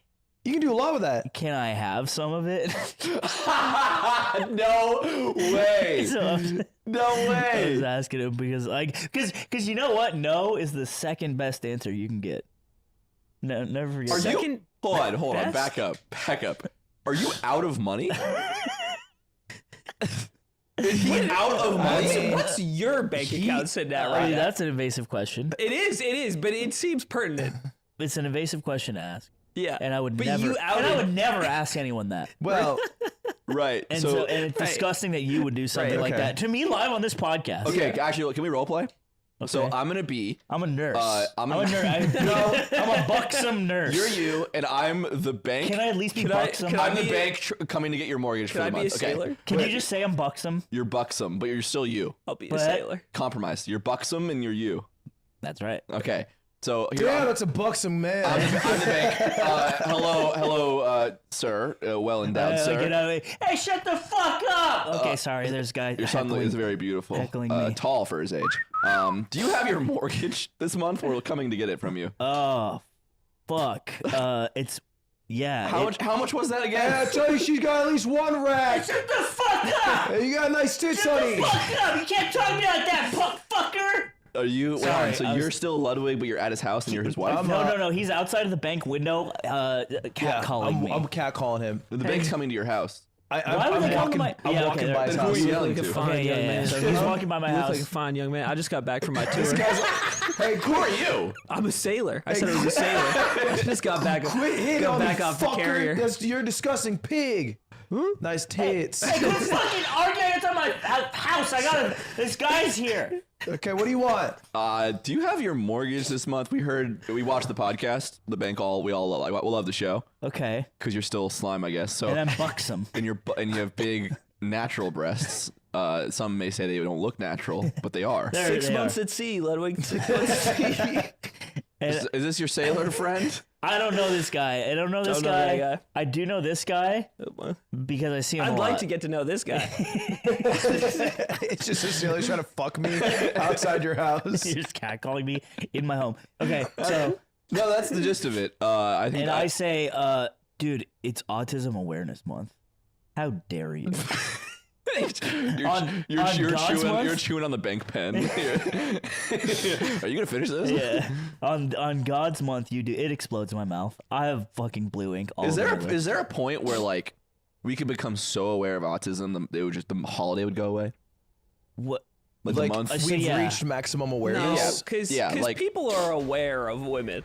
You can do a lot with that. can I have some of it? No way. So No I was way. asking him because you know what? No is the second best answer you can get. No, never forget. Are that. you? Hold on. best? Back up. Are you out of money? Is he out of money? what's your bank account sitting at right now? That's an invasive question. It is, but it seems pertinent. It's an invasive question to ask, Yeah. and I would But never. you outed- And I would never ask anyone that. Well, Right. And so, and it's disgusting that you would do something like okay. that to me live on this podcast. okay, actually, can we role play? So Okay. I'm gonna be. I'm a nurse. I'm I'm a- a nurse. I'm a buxom nurse. You're you, and I'm the bank. Can I at least be Can I- buxom? can I I'm the be- bank coming to get your mortgage Can for I the be a month. Okay. sailor? Can you just say I'm buxom? You're buxom, but you're still you. I'll be a But- sailor. Compromise. You're buxom and you're you. That's right. Okay. So here damn, that's a buxom man. I'm the bank. Hello, sir. Well endowed, sir. Get out of here. Hey, shut the fuck up! Okay, sorry. There's a guy. Your son heckling. is very beautiful. heckling me. Tall for his age. Do you have your mortgage this month? We're coming to get it from you. Oh, fuck. It's yeah. How much was that Hey, again? I tell you, she's got at least one rack. Shut the fuck up! Hey, you got nice tits, honey. Fuck up! You can't talk to me like that, fucker! Are you? Sorry, so I you're was- still Ludwig, but you're at his house and you're his wife. No. He's outside of the bank window, catcalling me. I'm catcalling him. The bank's coming to your house. Why would I'm they come to walking, my- I'm Yeah, walking okay, by his they're- Who are house. you You look yelling like a to? fine Okay, young yeah. man. So he's walking by my You look house. like a fine young man. I just got back from my tour. Hey, Who are you? I'm a sailor. I said I was a sailor. I just got back. quit hitting got on back me, off the fucker. carrier. You're a disgusting pig. Nice tits. Hey, quit fucking arguing outside my house. I got this guy's here. Okay, what do you want? Do you have your mortgage this month? We watched the podcast, the bank. We all love the show Okay, because you're still slime, I guess. So and I'm buxom. and you have big natural breasts. Some may say they don't look natural, but they are. There 6 they months are. at sea, Ludwig. 6 months at sea. And Is this your sailor friend? I don't know this guy. I don't know this Don't know guy. that guy. I do know this guy because I see him. I'd a like lot. to get to know this guy. It's just a sailor trying to fuck me outside your house. You're just catcalling me in my home. Okay, so No, that's the gist of it. I think and I say, dude, it's Autism Awareness Month. How dare you? On God's month? you're chewing on the bank pen. Are you gonna finish this? Yeah. On God's month, you do. It explodes in my mouth. I have fucking blue ink all Is over there my is there a point where like we could become so aware of autism the holiday would go away? What? Like, Like the month? So, we've yeah. reached maximum No, awareness. because Yeah, like- people are aware of women.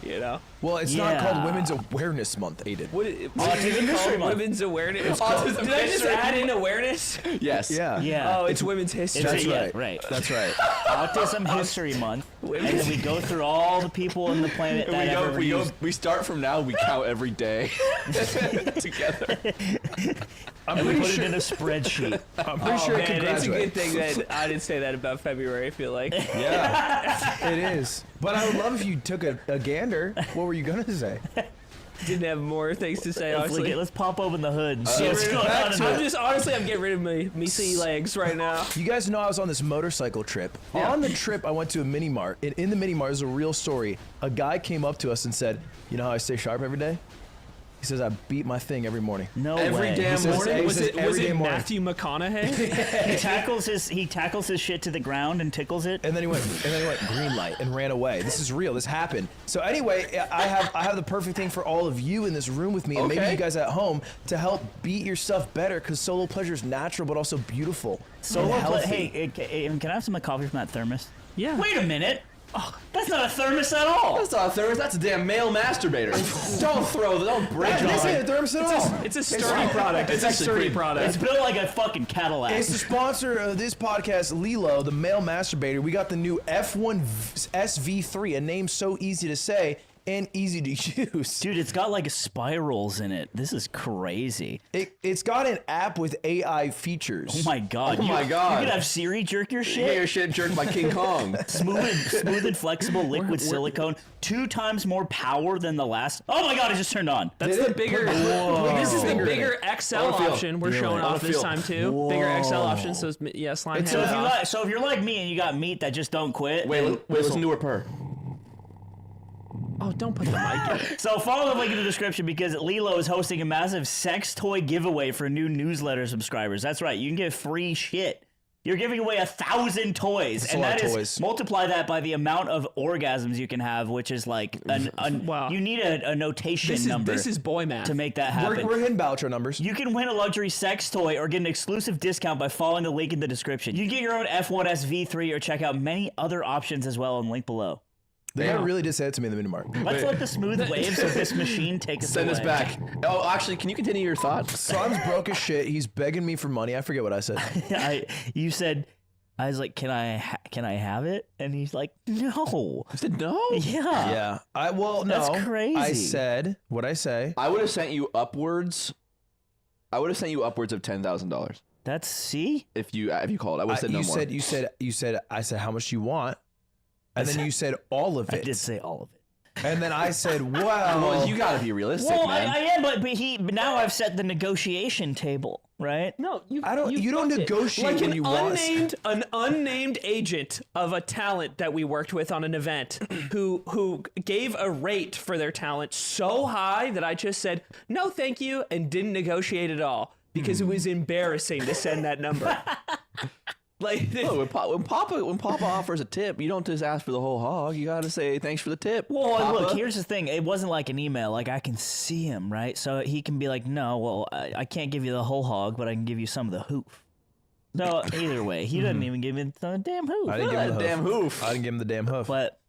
You know Well, it's not Yeah. called Women's Awareness Month, Aiden. what? Autism Is it History called Month. women's awareness? Autism Did I just History add in awareness? Yes. Yeah. Yeah. Oh, it's women's history. That's yeah, right. right. That's right. Autism History Month, and then we go through all the people on the planet that ever used. We start from now. We count every day together. I'm And we pretty put sure. it in a spreadsheet. I'm pretty Oh, sure it man, can it's a graduate. good thing that I didn't say that about February. I feel like Yeah, it is. But I would love if you took a gander. What were you gonna say? didn't have more things to say. Honestly, Let's pop open the hood and see what's going on. I'm just honestly, I'm getting rid of me sea legs right now. You guys know I was on this motorcycle trip. On the trip, I went to a mini mart. And in the mini mart, is a real story. A guy came up to us and said, "You know how I stay sharp every day?" He says, "I beat my thing every morning." No Every way. damn He says- morning? he Was says it every day morning. Matthew McConaughey? He tackles his shit to the ground and tickles it. And then he went green light and ran away. This is real. This happened. So anyway, I have the perfect thing for all of you in this room with me, and maybe Okay. you guys at home to help beat yourself better, because solo pleasure is natural but also beautiful. Solo and play. healthy. Hey, can I have some coffee from that thermos? Yeah. Wait a minute. Oh, that's not a thermos at all. That's not a thermos. That's a damn male masturbator. don't break This it. ain't a thermos at all. It's a sturdy product. It's a actually sturdy pretty- product. It's built like a fucking Cadillac. It's the sponsor of this podcast, Lilo, the male masturbator. We got the new F1 SV3, a name so easy to say. and easy to use. Dude, it's got like spirals in it. This is crazy. It's got an app with AI features. Oh my god. Oh my God. You could have Siri jerk your shit. Get your shit jerked by King Kong. Smooth and flexible liquid silicone, 2 times more power than the last. Oh my god, it just turned on. That's the bigger. This is the bigger XL option we're showing off this time too. Bigger XL option. So yeah, slime So head. if you're like me and you got meat that just don't quit. Wait, listen to her purr. Oh, don't put the mic in. So follow the link in the description because Lilo is hosting a massive sex toy giveaway for new newsletter subscribers. That's right, you can get free shit. You're giving away 1,000 toys, That's and a lot that of is toys. multiply that by the amount of orgasms you can have, which is like Wow. You need a notation number. This is boy math. to make that happen. We're hitting Boucher numbers. You can win a luxury sex toy or get an exclusive discount by following the link in the description. You can get your own F1S V3 or check out many other options as well in link below. The guy really did say it to me in the mini mart. Let's let the smooth waves of this machine take us Send us away. back. Oh, actually, can you continue your thought? Son's broke as shit. He's begging me for money. I forget what I said. You said, I was like, can I have it? And he's like, no. I said no. Yeah. Yeah. No. That's crazy. I said, what'd I say? I would have sent you upwards. I would have sent you upwards of $10,000 That's C? if you called. I would have said no more. I said, how much do you want? And then you said all of I it. did say all of it. And then I said, well, Well, you gotta be realistic, Well, man. I am, but now I've set the negotiation table, right? No, you don't fucked it. negotiate like when you want. an unnamed agent of a talent that we worked with on an event who gave a rate for their talent so high that I just said no thank you and didn't negotiate at all because it was embarrassing to send that number. Like No, when Papa offers a tip, you don't just ask for the whole hog. You gotta say thanks for the tip. Well, Papa. look, here's the thing. It wasn't like an email. Like, I can see him, right? So he can be like, no, well, I can't give you the whole hog, but I can give you some of the hoof. So either way, he doesn't even give me the damn hoof. I didn't give him the damn hoof. I didn't give him the damn hoof. But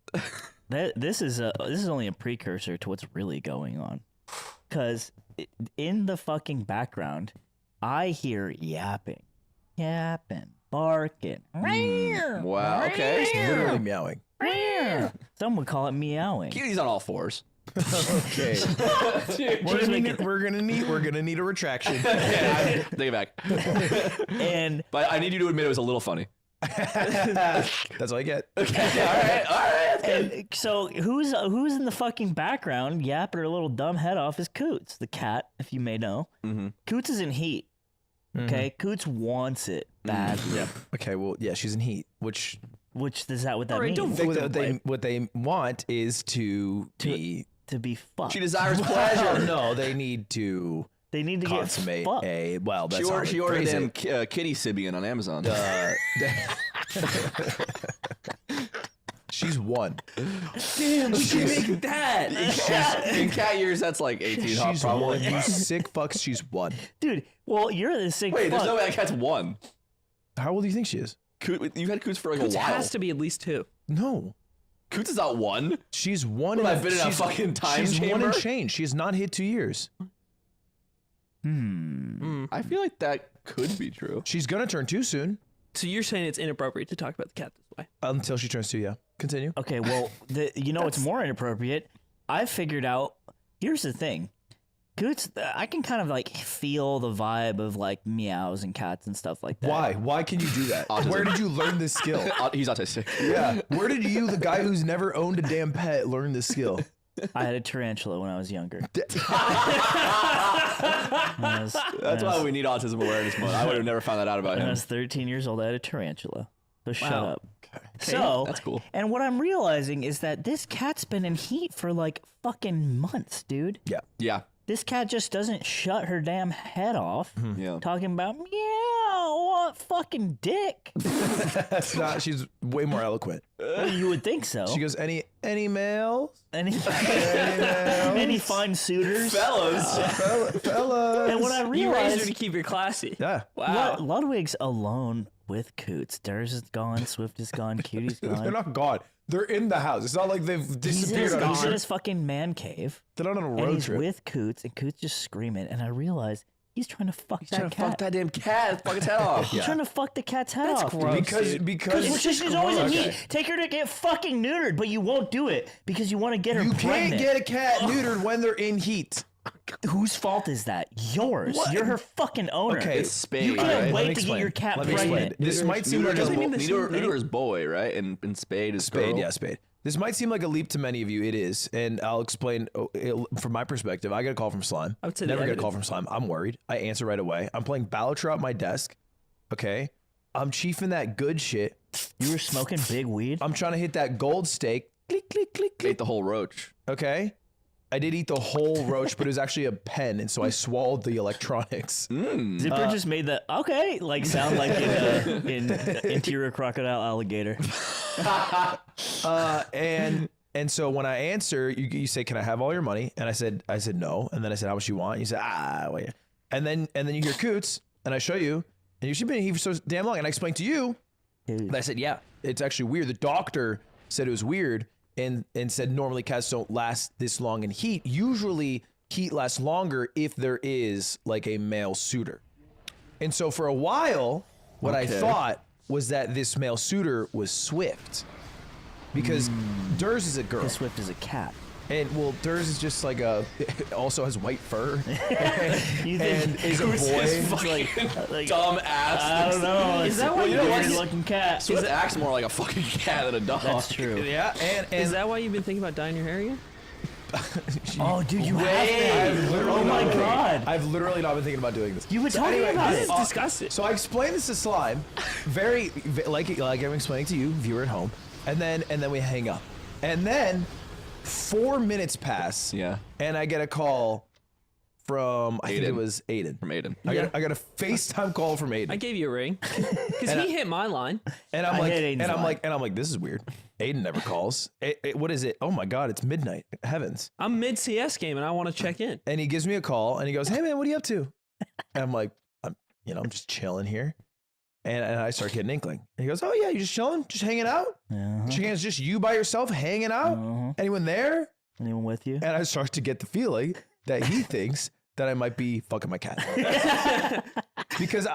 this is only a precursor to what's really going on. Because in the fucking background, I hear yapping, barking. Wow. Okay. Literally meowing. Some would call it meowing. Cutie's on all fours. Okay. We're gonna need a retraction. Yeah, take it back. And But I need you to admit it was a little funny. That's all I get. All right. and so who's in the fucking background yapping her little dumb head off is Coots, the cat, if you may know. Mm-hmm. Coots is in heat. Okay, Coots wants it badly. Okay, well, yeah, she's in heat, which Which is that what that All right, means? don't victim what they want is to be. To be fucked. She desires Well, pleasure. no, they need to They need to consummate get fucked. a. Well, that's She how ordered they phrase him it. kitty Sibian on Amazon. She's one. damn, she make that. In cat years, that's like 18 hot, She's probably. one. You sick fucks. She's one. Dude, well, you're the sick Wait, fuck. there's no way that cat's one. How old do you think she is? You've had Coots for like It a while. has to be at least 2. No, Coots is not one. she's one. Well, in I've been in a she's- fucking time She's one chamber. and change. She has not hit 2 years. I feel like that could be true. She's gonna turn 2 soon. So you're saying it's inappropriate to talk about the cat this way? Until she turns 2, yeah. Continue. Okay, well, you know what's more inappropriate? I figured out. Here's the thing, Coots. I can kind of like feel the vibe of like meows and cats and stuff like that. Why? Why can you do that? Autism. Where did you learn this skill? He's autistic. Yeah. Where did you, the guy who's never owned a damn pet, learn this skill? I had a tarantula when I was younger. That's why we need Autism Awareness Month. I would have never found that out about When I him. was 13 years old, I had a tarantula. So shut Wow. up. So That's cool. And what I'm realizing is that this cat's been in heat for like fucking months, dude. Yeah. This cat just doesn't shut her damn head off. Yeah. Talking about meow, what fucking dick. That's not, she's way more eloquent. You would think so. She goes, any males? Any, males? any fine suitors? Fellas. Fellas. And what I You raised her realized, to keep it classy. Yeah. Wow. Ludwig's alone with Coots. Durs is gone, Swift is gone, Cutie's They're gone. not gone. They're in the house. It's not like they've He's in, disappeared. his, on he's in a his fucking man cave. They're not on a And road he's trip. with Coots, and Coots just screaming. And I realized He's trying to fuck He's that trying to cat. fuck that damn cat. Fuck its head off. He's trying to fuck the cat's head That's off. gross. Because Because she's always in heat. Take her to get fucking neutered, but you won't do it because you want to get her you pregnant. can't get a cat neutered when they're in heat. Whose fault is that? Yours. What? You're her fucking owner. Okay, It's spayed. You can't right? Let me wait to explain. get your cat Let me explain. pregnant. This might seem like Doesn't mean a the neuter is boy, right? And spade is spade. girl. Yeah, spade. This might seem like a leap to many of you. It is, and I'll explain from my perspective. I get a call from Slime. I would say Never the get a call evidence. from Slime. I'm worried. I answer right away. I'm playing Balatro at my desk. Okay, I'm chiefing that good shit. You were smoking big weed? I'm trying to hit that gold steak. Click, click, click, Ate click. the whole roach. Okay. I did eat the whole roach, but it was actually a pen, and so I swallowed the electronics. Zipper just made the like sound like in Interior Crocodile Alligator. And so when I answer, you say, "Can I have all your money?" And I said no. And then I said, "How much you want?" And you said, well, yeah. And then you hear Coots, and I show you, and you've been here for so damn long. And I explained to you, and I said, "Yeah, it's actually weird." The doctor said it was weird, and said normally cats don't last this long in heat. Usually heat lasts longer if there is like a male suitor. And so for a while, what I thought was that this male suitor was Swift. Because Durs is a girl. Swift is a cat. And well, Durs is just like also has white fur. You and think is a boy. like Dumb ass. I don't know. Is that why a you don't weird like- looking cat? Swift acts more like a fucking cat than a dog. That's true. Yeah, and Is that why you've been thinking about dyeing your hair again? Oh, dude, you have I've been. literally Oh my not been- god. I've literally not been thinking about doing this. You've been So talking anyway, about This it. is disgusting. So I explained this to Slime, like I'm explaining to you, viewer at home, and then we hang up, and then 4 minutes pass, Yeah. and I get a call from I think it Aiden. was Aiden. From Aiden. I got a FaceTime call from Aiden. I gave you a ring because he hit my line. And I'm I like, hit Aiden's line. I'm like, this is weird. Aiden never calls. What is it? Oh my God, it's midnight. Heavens. I'm mid CS game and I want to check in. And he gives me a call and he goes, "Hey man, what are you up to?" And I'm like, I'm just chilling here. And I start getting an inkling. And he goes, "Oh yeah, you just chilling, just hanging out? It's just you by yourself hanging out? Anyone there?" Anyone with you? And I start to get the feeling that he thinks that I might be fucking my cat. Because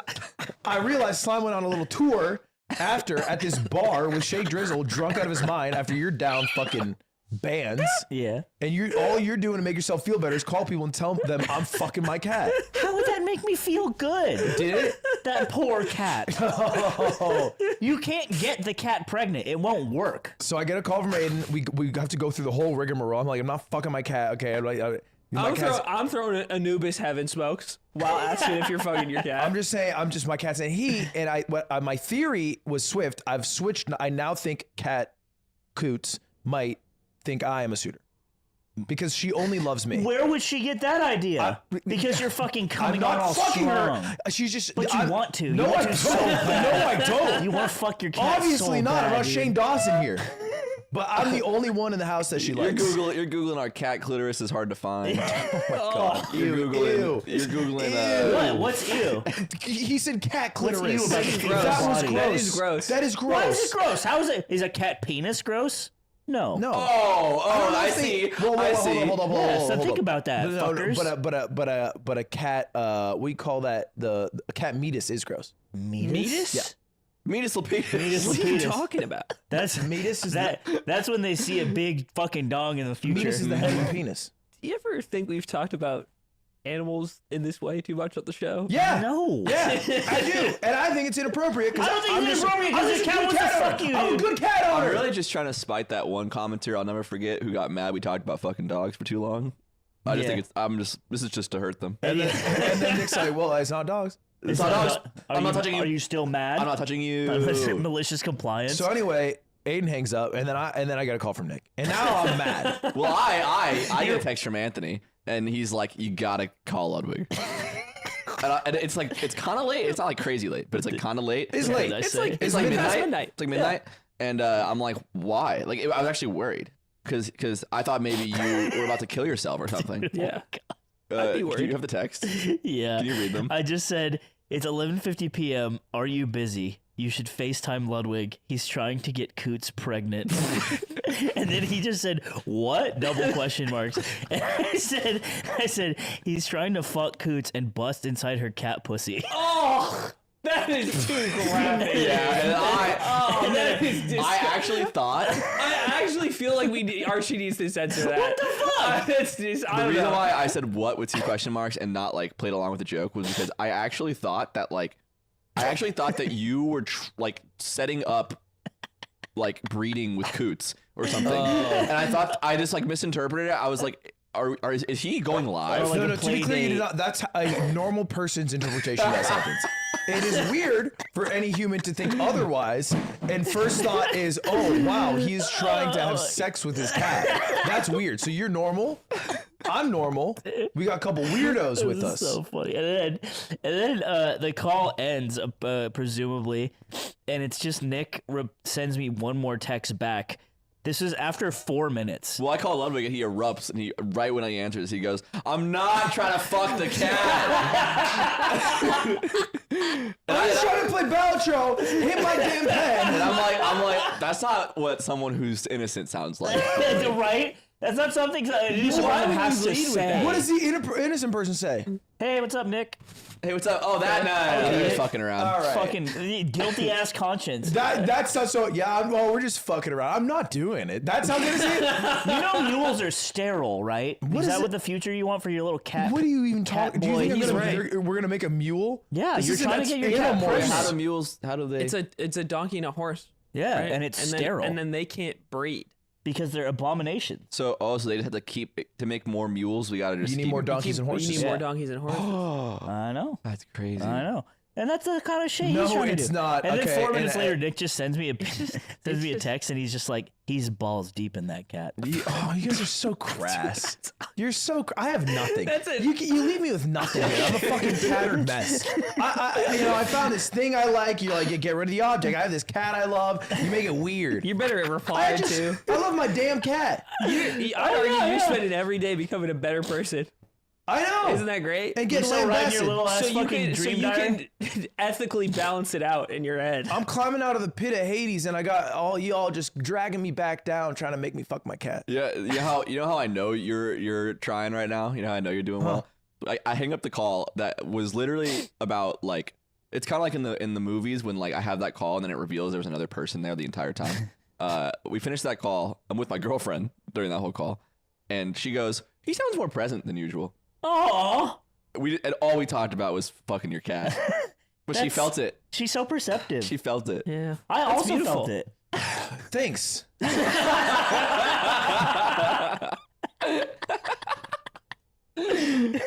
I realized Slime went on a little tour at this bar with Shay Drizzle, drunk out of his mind after you're down fucking bands. Yeah. And all you're doing to make yourself feel better is call people and tell them I'm fucking my cat. How would that make me feel good? Did it? That poor cat. Oh. You can't get the cat pregnant. It won't work. So I get a call from Aiden. We have to go through the whole rigmarole. I'm like, I'm not fucking my cat. Okay. I'm throwing Anubis heaven smokes while asking if you're fucking your cat. I'm just saying, my cat's in heat, and my theory was Swift. I've switched. I now think Cat Coots might think I am a suitor because she only loves me. Where would she get that idea? Because you're fucking I'm coming on not all fucking strong. her. She's just. But you want to. No, You want I to so don't. bad. No, I don't. You want to fuck your cat Obviously so not. bad, I'm not dude. Shane Dawson here. But I'm the only one in the house that she You're likes. Googling our cat clitoris is hard to find. God. You're Googling. Ew. You're Googling. What? What's ew? He said cat What's clitoris. ew about the female That was body? gross. That is gross. That is gross. Why is it gross? How is it? Is a cat penis gross? No. No. Oh, I see. I see. Hold on. Yeah, so think about that, No, fuckers. but a cat. We call that a cat meatus is gross. Meatus? Yeah. Meatus Lapidus. What are you talking about? That's Meatus is that's when they see a big fucking dong in the future. meatus is the head of the penis. Do you ever think we've talked about animals in this way too much on the show? Yeah. No. Yeah, I do, and I think it's inappropriate because I don't think I'm it's just inappropriate 'cause I'm the just a cat good wants to cat fuck owner. you, I'm a dude. good cat owner. I'm really just trying to spite that one commenter I'll never forget who got mad we talked about fucking dogs for too long. I just Yeah. think this is just to hurt them. and then Nick's like, "Well, it's not dogs." It's not dogs. I'm not you- touching you. Are you still mad? I'm not touching you. Malicious compliance. So anyway, Aiden hangs up, and then I get a call from Nick, and now I'm mad. Well, I get a text from Anthony, and he's like, "You gotta call Ludwig." And it's like it's kind of late. It's not like crazy late, but it's like kind of late. It's late. It's like It's like past midnight. midnight. It's like midnight, and I'm like, "Why?" Like I was actually worried because I thought maybe you were about to kill yourself or something. Yeah. I'd be Do worried. you have the text? yeah. Can you read them? I just said it's 11:50 p.m. Are you busy? you should FaceTime Ludwig. He's trying to get Coots pregnant. And then he just said, what? Double question marks. And I said, he's trying to fuck Coots and bust inside her cat pussy. Oh, that is too graphic. Yeah, and That is disgusting. I actually thought I actually feel like Archie needs to censor that. What the fuck? It's just, I the don't reason know. why I said what with 2 question marks and not like played along with the joke was because I actually thought that you were like setting up like breeding with Coots or something, and I thought I just like misinterpreted it. I was like, is he going live? Or like No, a no, to be play clear, you date. did not, that's a normal person's interpretation of that sentence. It is weird for any human to think otherwise, and first thought is, oh, wow, he's trying to have sex with his cat. That's weird. So you're normal? I'm normal. We got a couple weirdos with This us. is so funny. And then the call ends, presumably, and it's just Nick sends me one more text back. This is after 4 minutes. Well, I call Ludwig and he erupts, and he right when I answers, he goes, "I'm not trying to fuck the cat." I was trying to play Beltro, hit my damn pen. And I'm like, that's not what someone who's innocent sounds like. Right? That's not something anyone why would has you to lead with say. that? What does the innocent person say? Hey, what's up, Nick? Hey, what's up? Oh, that night. He was fucking around. All right. Fucking guilty ass conscience. That's not so. Yeah, well, we're just fucking around. I'm not doing it. That's how innocent. You know mules are sterile, right? What is is that it? what the future you want for your little cat? What are you even cat talking? Do you boy? think He's we're gonna make a mule? Yeah, This you're isn't- trying to that's get your cat animal pregnant. How do mules? How do they? It's a donkey and a horse. Yeah, right? and it's then, sterile and then they can't breed. because they're abominations. So they just have to keep to make more mules. We gotta just. You need keep- more donkeys and horses. You need Yeah. more donkeys and horses. I know. That's crazy. I know. And that's the kind of shit No, he's trying it's to do. not. And Okay, then 4 and minutes I- later, Nick just sends me a text, and he's just like, he's balls deep in that cat. You guys are so crass. You're so. I have nothing. That's it. You leave me with nothing. Man. I'm a fucking tattered mess. I found this thing I like. You like you get rid of the object. I have this cat I love. You make it weird. You better reply to. I love my damn cat. I argue you spend it every day becoming a better person. I know. Isn't that great? And get still writing your lambasted. little ass so you fucking can dream diary? ethically balance it out in your head. I'm climbing out of the pit of Hades, and I got all y'all just dragging me back down, trying to make me fuck my cat. Yeah, you know how I know you're trying right now. You know how I know you're doing well. I hang up the call that was literally about like it's kind of like in the movies when like I have that call and then it reveals there was another person there the entire time. We finished that call. I'm with my girlfriend during that whole call, and she goes, "He sounds more present than usual." Oh, And all we talked about was fucking your cat, but she That's- felt it. she's so perceptive. She felt it. Yeah. I also beautiful. felt it. Thanks. You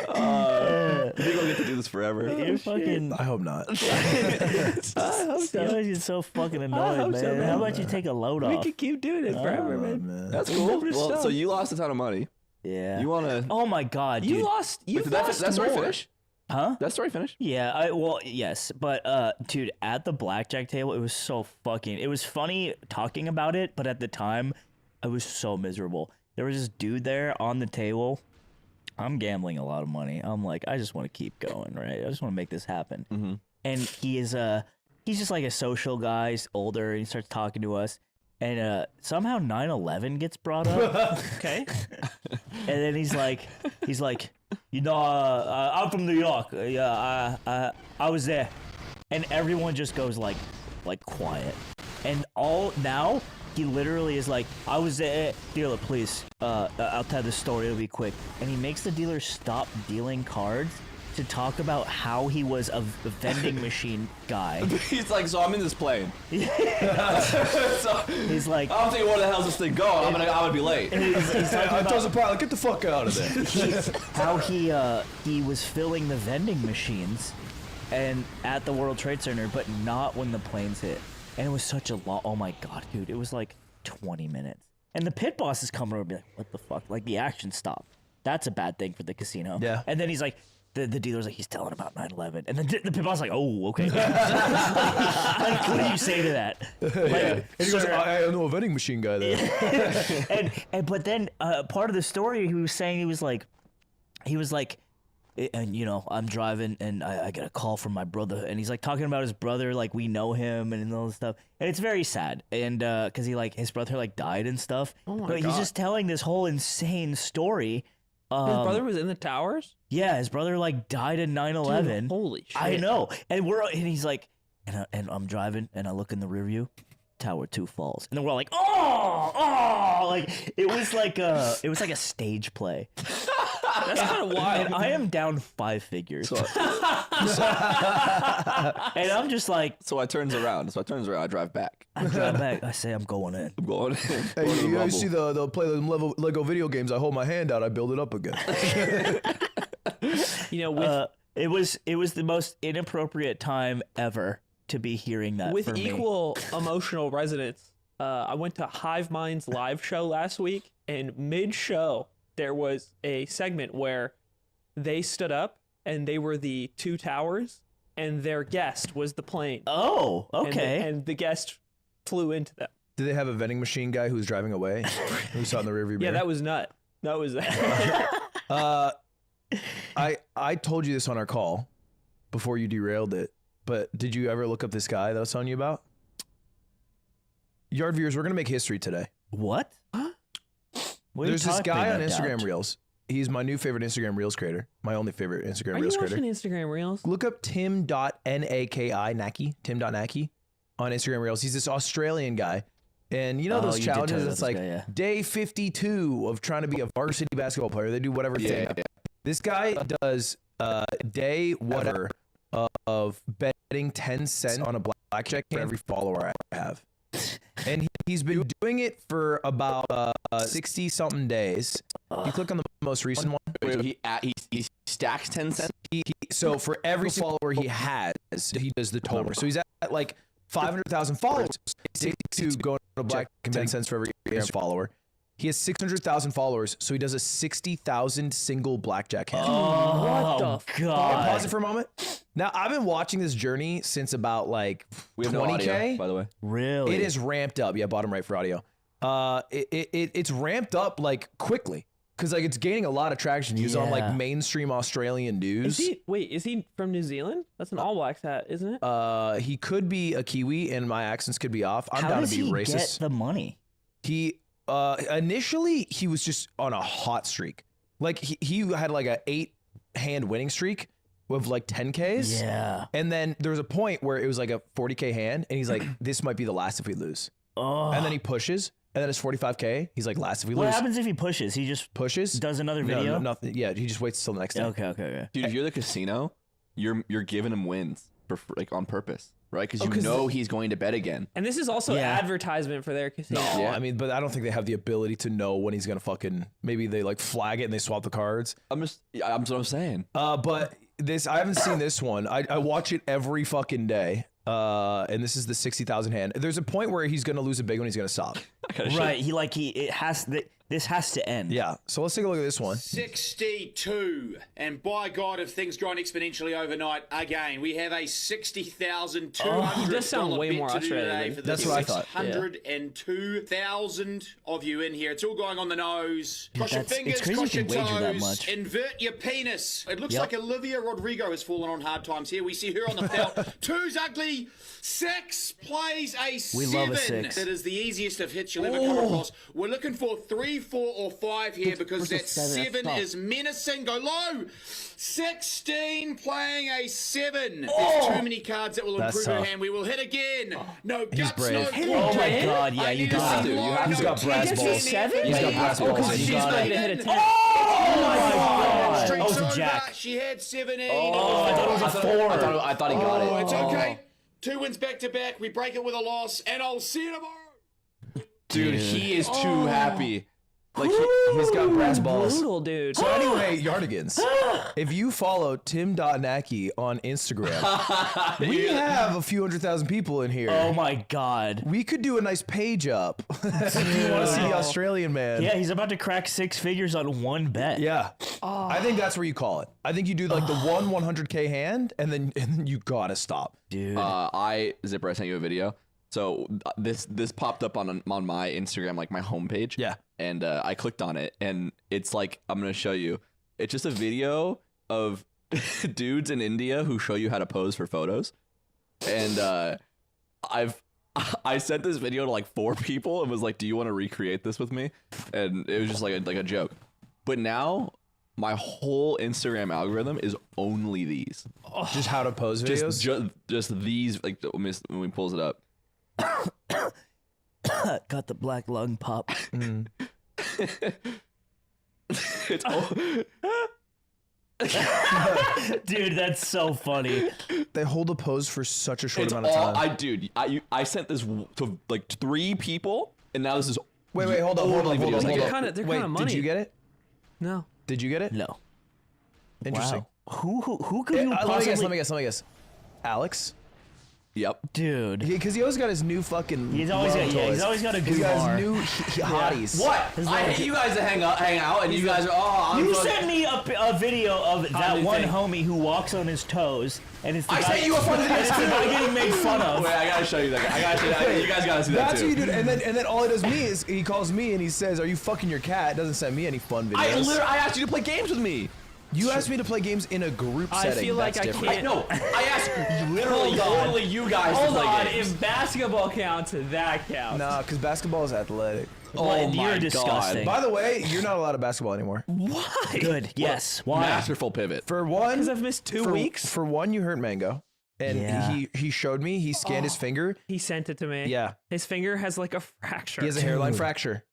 think we'll get to do this forever? You're fucking. I hope not. I hope so. You're so fucking annoying, hope man. so, man. How about you take a load We off? could keep doing it forever, man. Man. That's cool. Never Well, stop. so you lost a ton of money. Yeah. You wanna? Oh my god, dude. You lost. You Wait, did that lost story more. finish? Huh? That story finished? Yeah, well, yes, but dude, at the blackjack table, it was so fucking. It was funny talking about it, but at the time, I was so miserable. There was this dude there on the table. I'm gambling a lot of money. I'm like, I just want to keep going, right? I just want to make this happen. Mm-hmm. And he is he's just like a social guy. He's older, and he starts talking to us. And somehow 9/11 gets brought up. Okay. And then he's like, you know, I'm from New York. Yeah, I was there, and everyone just goes like quiet, and all now he literally is like, I was there, dealer, please. I'll tell the story. It'll be quick. And he makes the dealer stop dealing cards to talk about how he was a vending machine guy. He's like, so I'm in this plane. so He's like, I'm thinking, where the hell's this thing going? I'm gonna be late. he's talking I about told the pilot, get the fuck out of there. how he was filling the vending machines and at the World Trade Center, but not when the planes hit. And it was such a long. Oh my god, dude! It was like 20 minutes. And the pit boss is coming over and be like, "What the fuck?" Like the action stopped. That's a bad thing for the casino. Yeah. And then he's like, the dealer's like, he's telling about 9/11, and then the pit boss is like, "Oh, okay." Like, what do you say to that? Like, And he goes, sir, I know a vending machine guy there. and but then part of the story he was saying he was like and you know, I'm driving and I get a call from my brother, and he's like talking about his brother, like we know him and all this stuff, and it's very sad, and because his brother like died and stuff. Oh my but he's God. just telling this whole insane story. His brother was in the towers? Yeah, his brother like died in 9/11. Dude, holy shit. I know, and he's like, and I'm driving and I look in the rear view. Tower 2 falls, and then we're all like, oh, like it was like a stage play. That's kind of wild. And I am down 5 figures, and I'm just like, So I turns around. I drive back. I drive back. I say I'm going in. I'm going. Hey, you guys see they'll play the Lego video games. I hold my hand out, I build it up again. You know, with It was the most inappropriate time ever to be hearing that. with for me. equal emotional resonance, I went to Hive Mind's live show last week, and mid-show there was a segment where they stood up and they were the 2 towers, and their guest was the plane. Oh, okay. And the guest flew into them. Did they have a vending machine guy who was driving away? Who saw in the rearview mirror? Yeah, that was nut. That was I told you this on our call before you derailed it, but did you ever look up this guy that I was telling you about? Yard viewers, we're gonna make history today. What? What are you There's this talking guy on about, Instagram Doubt? Reels. He's my new favorite Instagram Reels creator. My only favorite Instagram Are you Reels watching creator. Instagram Reels? Look up Tim.Naki, Tim.Naki on Instagram Reels. He's this Australian guy. And you know Oh, those you did tell me challenges? about It's this like guy, yeah. day 52 of trying to be a varsity basketball player. They do whatever. Yeah. This guy does day whatever of betting 10 cents on a blackjack for every follower I have. And he's been doing it for about 60 something days. You click on the most recent one. Wait, he stacks 10 cents. So for every follower he has, he does the total. So he's at like 500,000 followers. 62 going to black 10 cents for every follower. He has 600,000 followers, so he does a 60,000 single blackjack hand. Oh, What the God. Pause it for a moment. Now I've been watching this journey since about like We have no 20K. audio, by the way. Really? It is ramped up. Yeah, bottom right for audio. It's ramped up like quickly because like it's gaining a lot of traction. He's on like Yeah. mainstream Australian news. Is he from New Zealand? That's an All Blacks hat, isn't it? He could be a Kiwi, and my accents could be off. I'm How down does to be he racist. get the money? He initially he was just on a hot streak. Like he had like a 8-hand winning streak with like 10Ks. Yeah. And then there was a point where it was like a 40K hand, and he's like, "This might be the last if we lose." Oh. And then he pushes, and then it's 45K. He's like, "Last if we What lose." happens if he pushes? He just Pushes. does another No, video? no, nothing. Yeah, he just waits till the next day. Okay. Dude, if you're the casino, you're giving him wins for like on purpose, right? Because 'cause know he's going to bet again. And this is also Yeah. advertisement for their casino. No, Yeah. I mean, but I don't think they have the ability to know when he's gonna fucking. Maybe they like flag it and they swap the cards. I'm what I'm saying. But this, I haven't seen this one. I watch it every fucking day. And this is the 60,000 hand. There's a point where he's gonna lose a big one. He's gonna stop. Right. This has to end. Yeah. So let's take a look at this one. 62. And by God, if things grind exponentially overnight, again, we have a $60,200 He does sound way bet more to do Australian today than for me. the That's what I thought. 602,000 of you in here. It's all going on the nose. Cross your That's- fingers, it's crazy cross you your can wager that toes, much. invert your penis. It looks Yep. like Olivia Rodrigo has fallen on hard times here. We see her on the felt. Two's ugly. 6 plays a 7. We love a 6. That is the easiest of hits you'll ever come across. We're looking for 3, 4, or 5 here because that 7 is menacing. Go low. 16 playing a 7. There's too many cards that will That's improve her tough. hand. We will hit again. No guts, brave. no Hit claws. Oh my God, yeah, I you need to got see it. more. He's No got brass 10 balls. in there. He's got brass Oh, balls. because He's she's got going it. to hit a 10. Oh my God. Streak's Oh, it's a over. jack. She had 17. Oh, I thought it was a 4. I thought he got Oh, it. it's okay. 2 wins back to back. We break it with a loss, and I'll see you tomorrow. Dude, he is too happy. Like he's got brass balls. Brutal, dude. So anyway, Yardigans, if you follow Tim.Naki on Instagram, we have a few 100,000 people in here. Oh my God. We could do a nice page up if you want to see the Australian man. Yeah, he's about to crack 6 figures on one bet. Yeah. I think that's where you call it. I think you do like the 100K hand, and then you gotta stop. Dude. Zipper, I sent you a video. So this popped up on my Instagram, like my homepage. Yeah. And I clicked on it, and it's like, I'm gonna show you. It's just a video of dudes in India who show you how to pose for photos, and I sent this video to like 4 people and was like, "Do you want to recreate this with me?" And it was just like a joke. But now my whole Instagram algorithm is only these. Just how to pose videos. Just these. Like when we pulls it up. Got the black lung pop. It's all, Dude, that's so funny. They hold a pose for such a short it's amount of all time. I sent this to like 3 people, and now this is Wait, hold on. They're Wait, kind of money. did you get it? No. Did you get it? No. Interesting. Wow. Who could you possibly... Let me guess. Alex? Yep. Dude. Because he always got his new fucking. He's always got a He's good got bar. his new hotties. What? I hate you guys to hang out, and you guys are. You sent me a video of that one homie who walks on his toes, and it's the I guy, sent you a fun video. it's the guy getting made fun of. Wait, I gotta show you that. I gotta show you that. You guys gotta see that That's too. what you do. And then all he does me is he calls me and he says, "Are you fucking your cat?" Doesn't send me any fun videos. I asked you to play games with me. You asked me to play games in a group I setting. feel like That's I different. can't. No, I asked literally Hold on. you guys Hold to play on. games. If basketball counts, that counts. Nah, because basketball is athletic. Oh my You're disgusting. By the way, you're not allowed to basketball anymore. Why? Good. Yes. Why? Masterful pivot. For one, Because I've missed 2 weeks. For one, you hurt Mango, and Yeah. he showed me. He scanned his finger. He sent it to me. Yeah, His finger has like a fracture. he has a hairline fracture.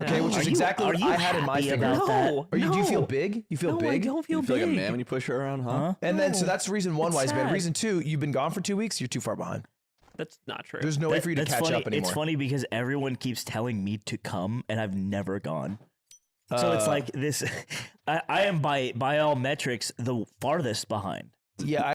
Okay, which is exactly what I had in my happy finger. about that? No. Do you feel no. big? You feel No, big? I don't feel You feel big. like a man when you push her around, huh? And then, so that's reason one It's why he's bad. sad. Reason two, you've been gone for 2 weeks. You're too far behind. That's not true. There's no way for you to That's catch funny. up anymore. It's funny because everyone keeps telling me to come, and I've never gone. So it's like this. I am by all metrics the farthest behind. Yeah,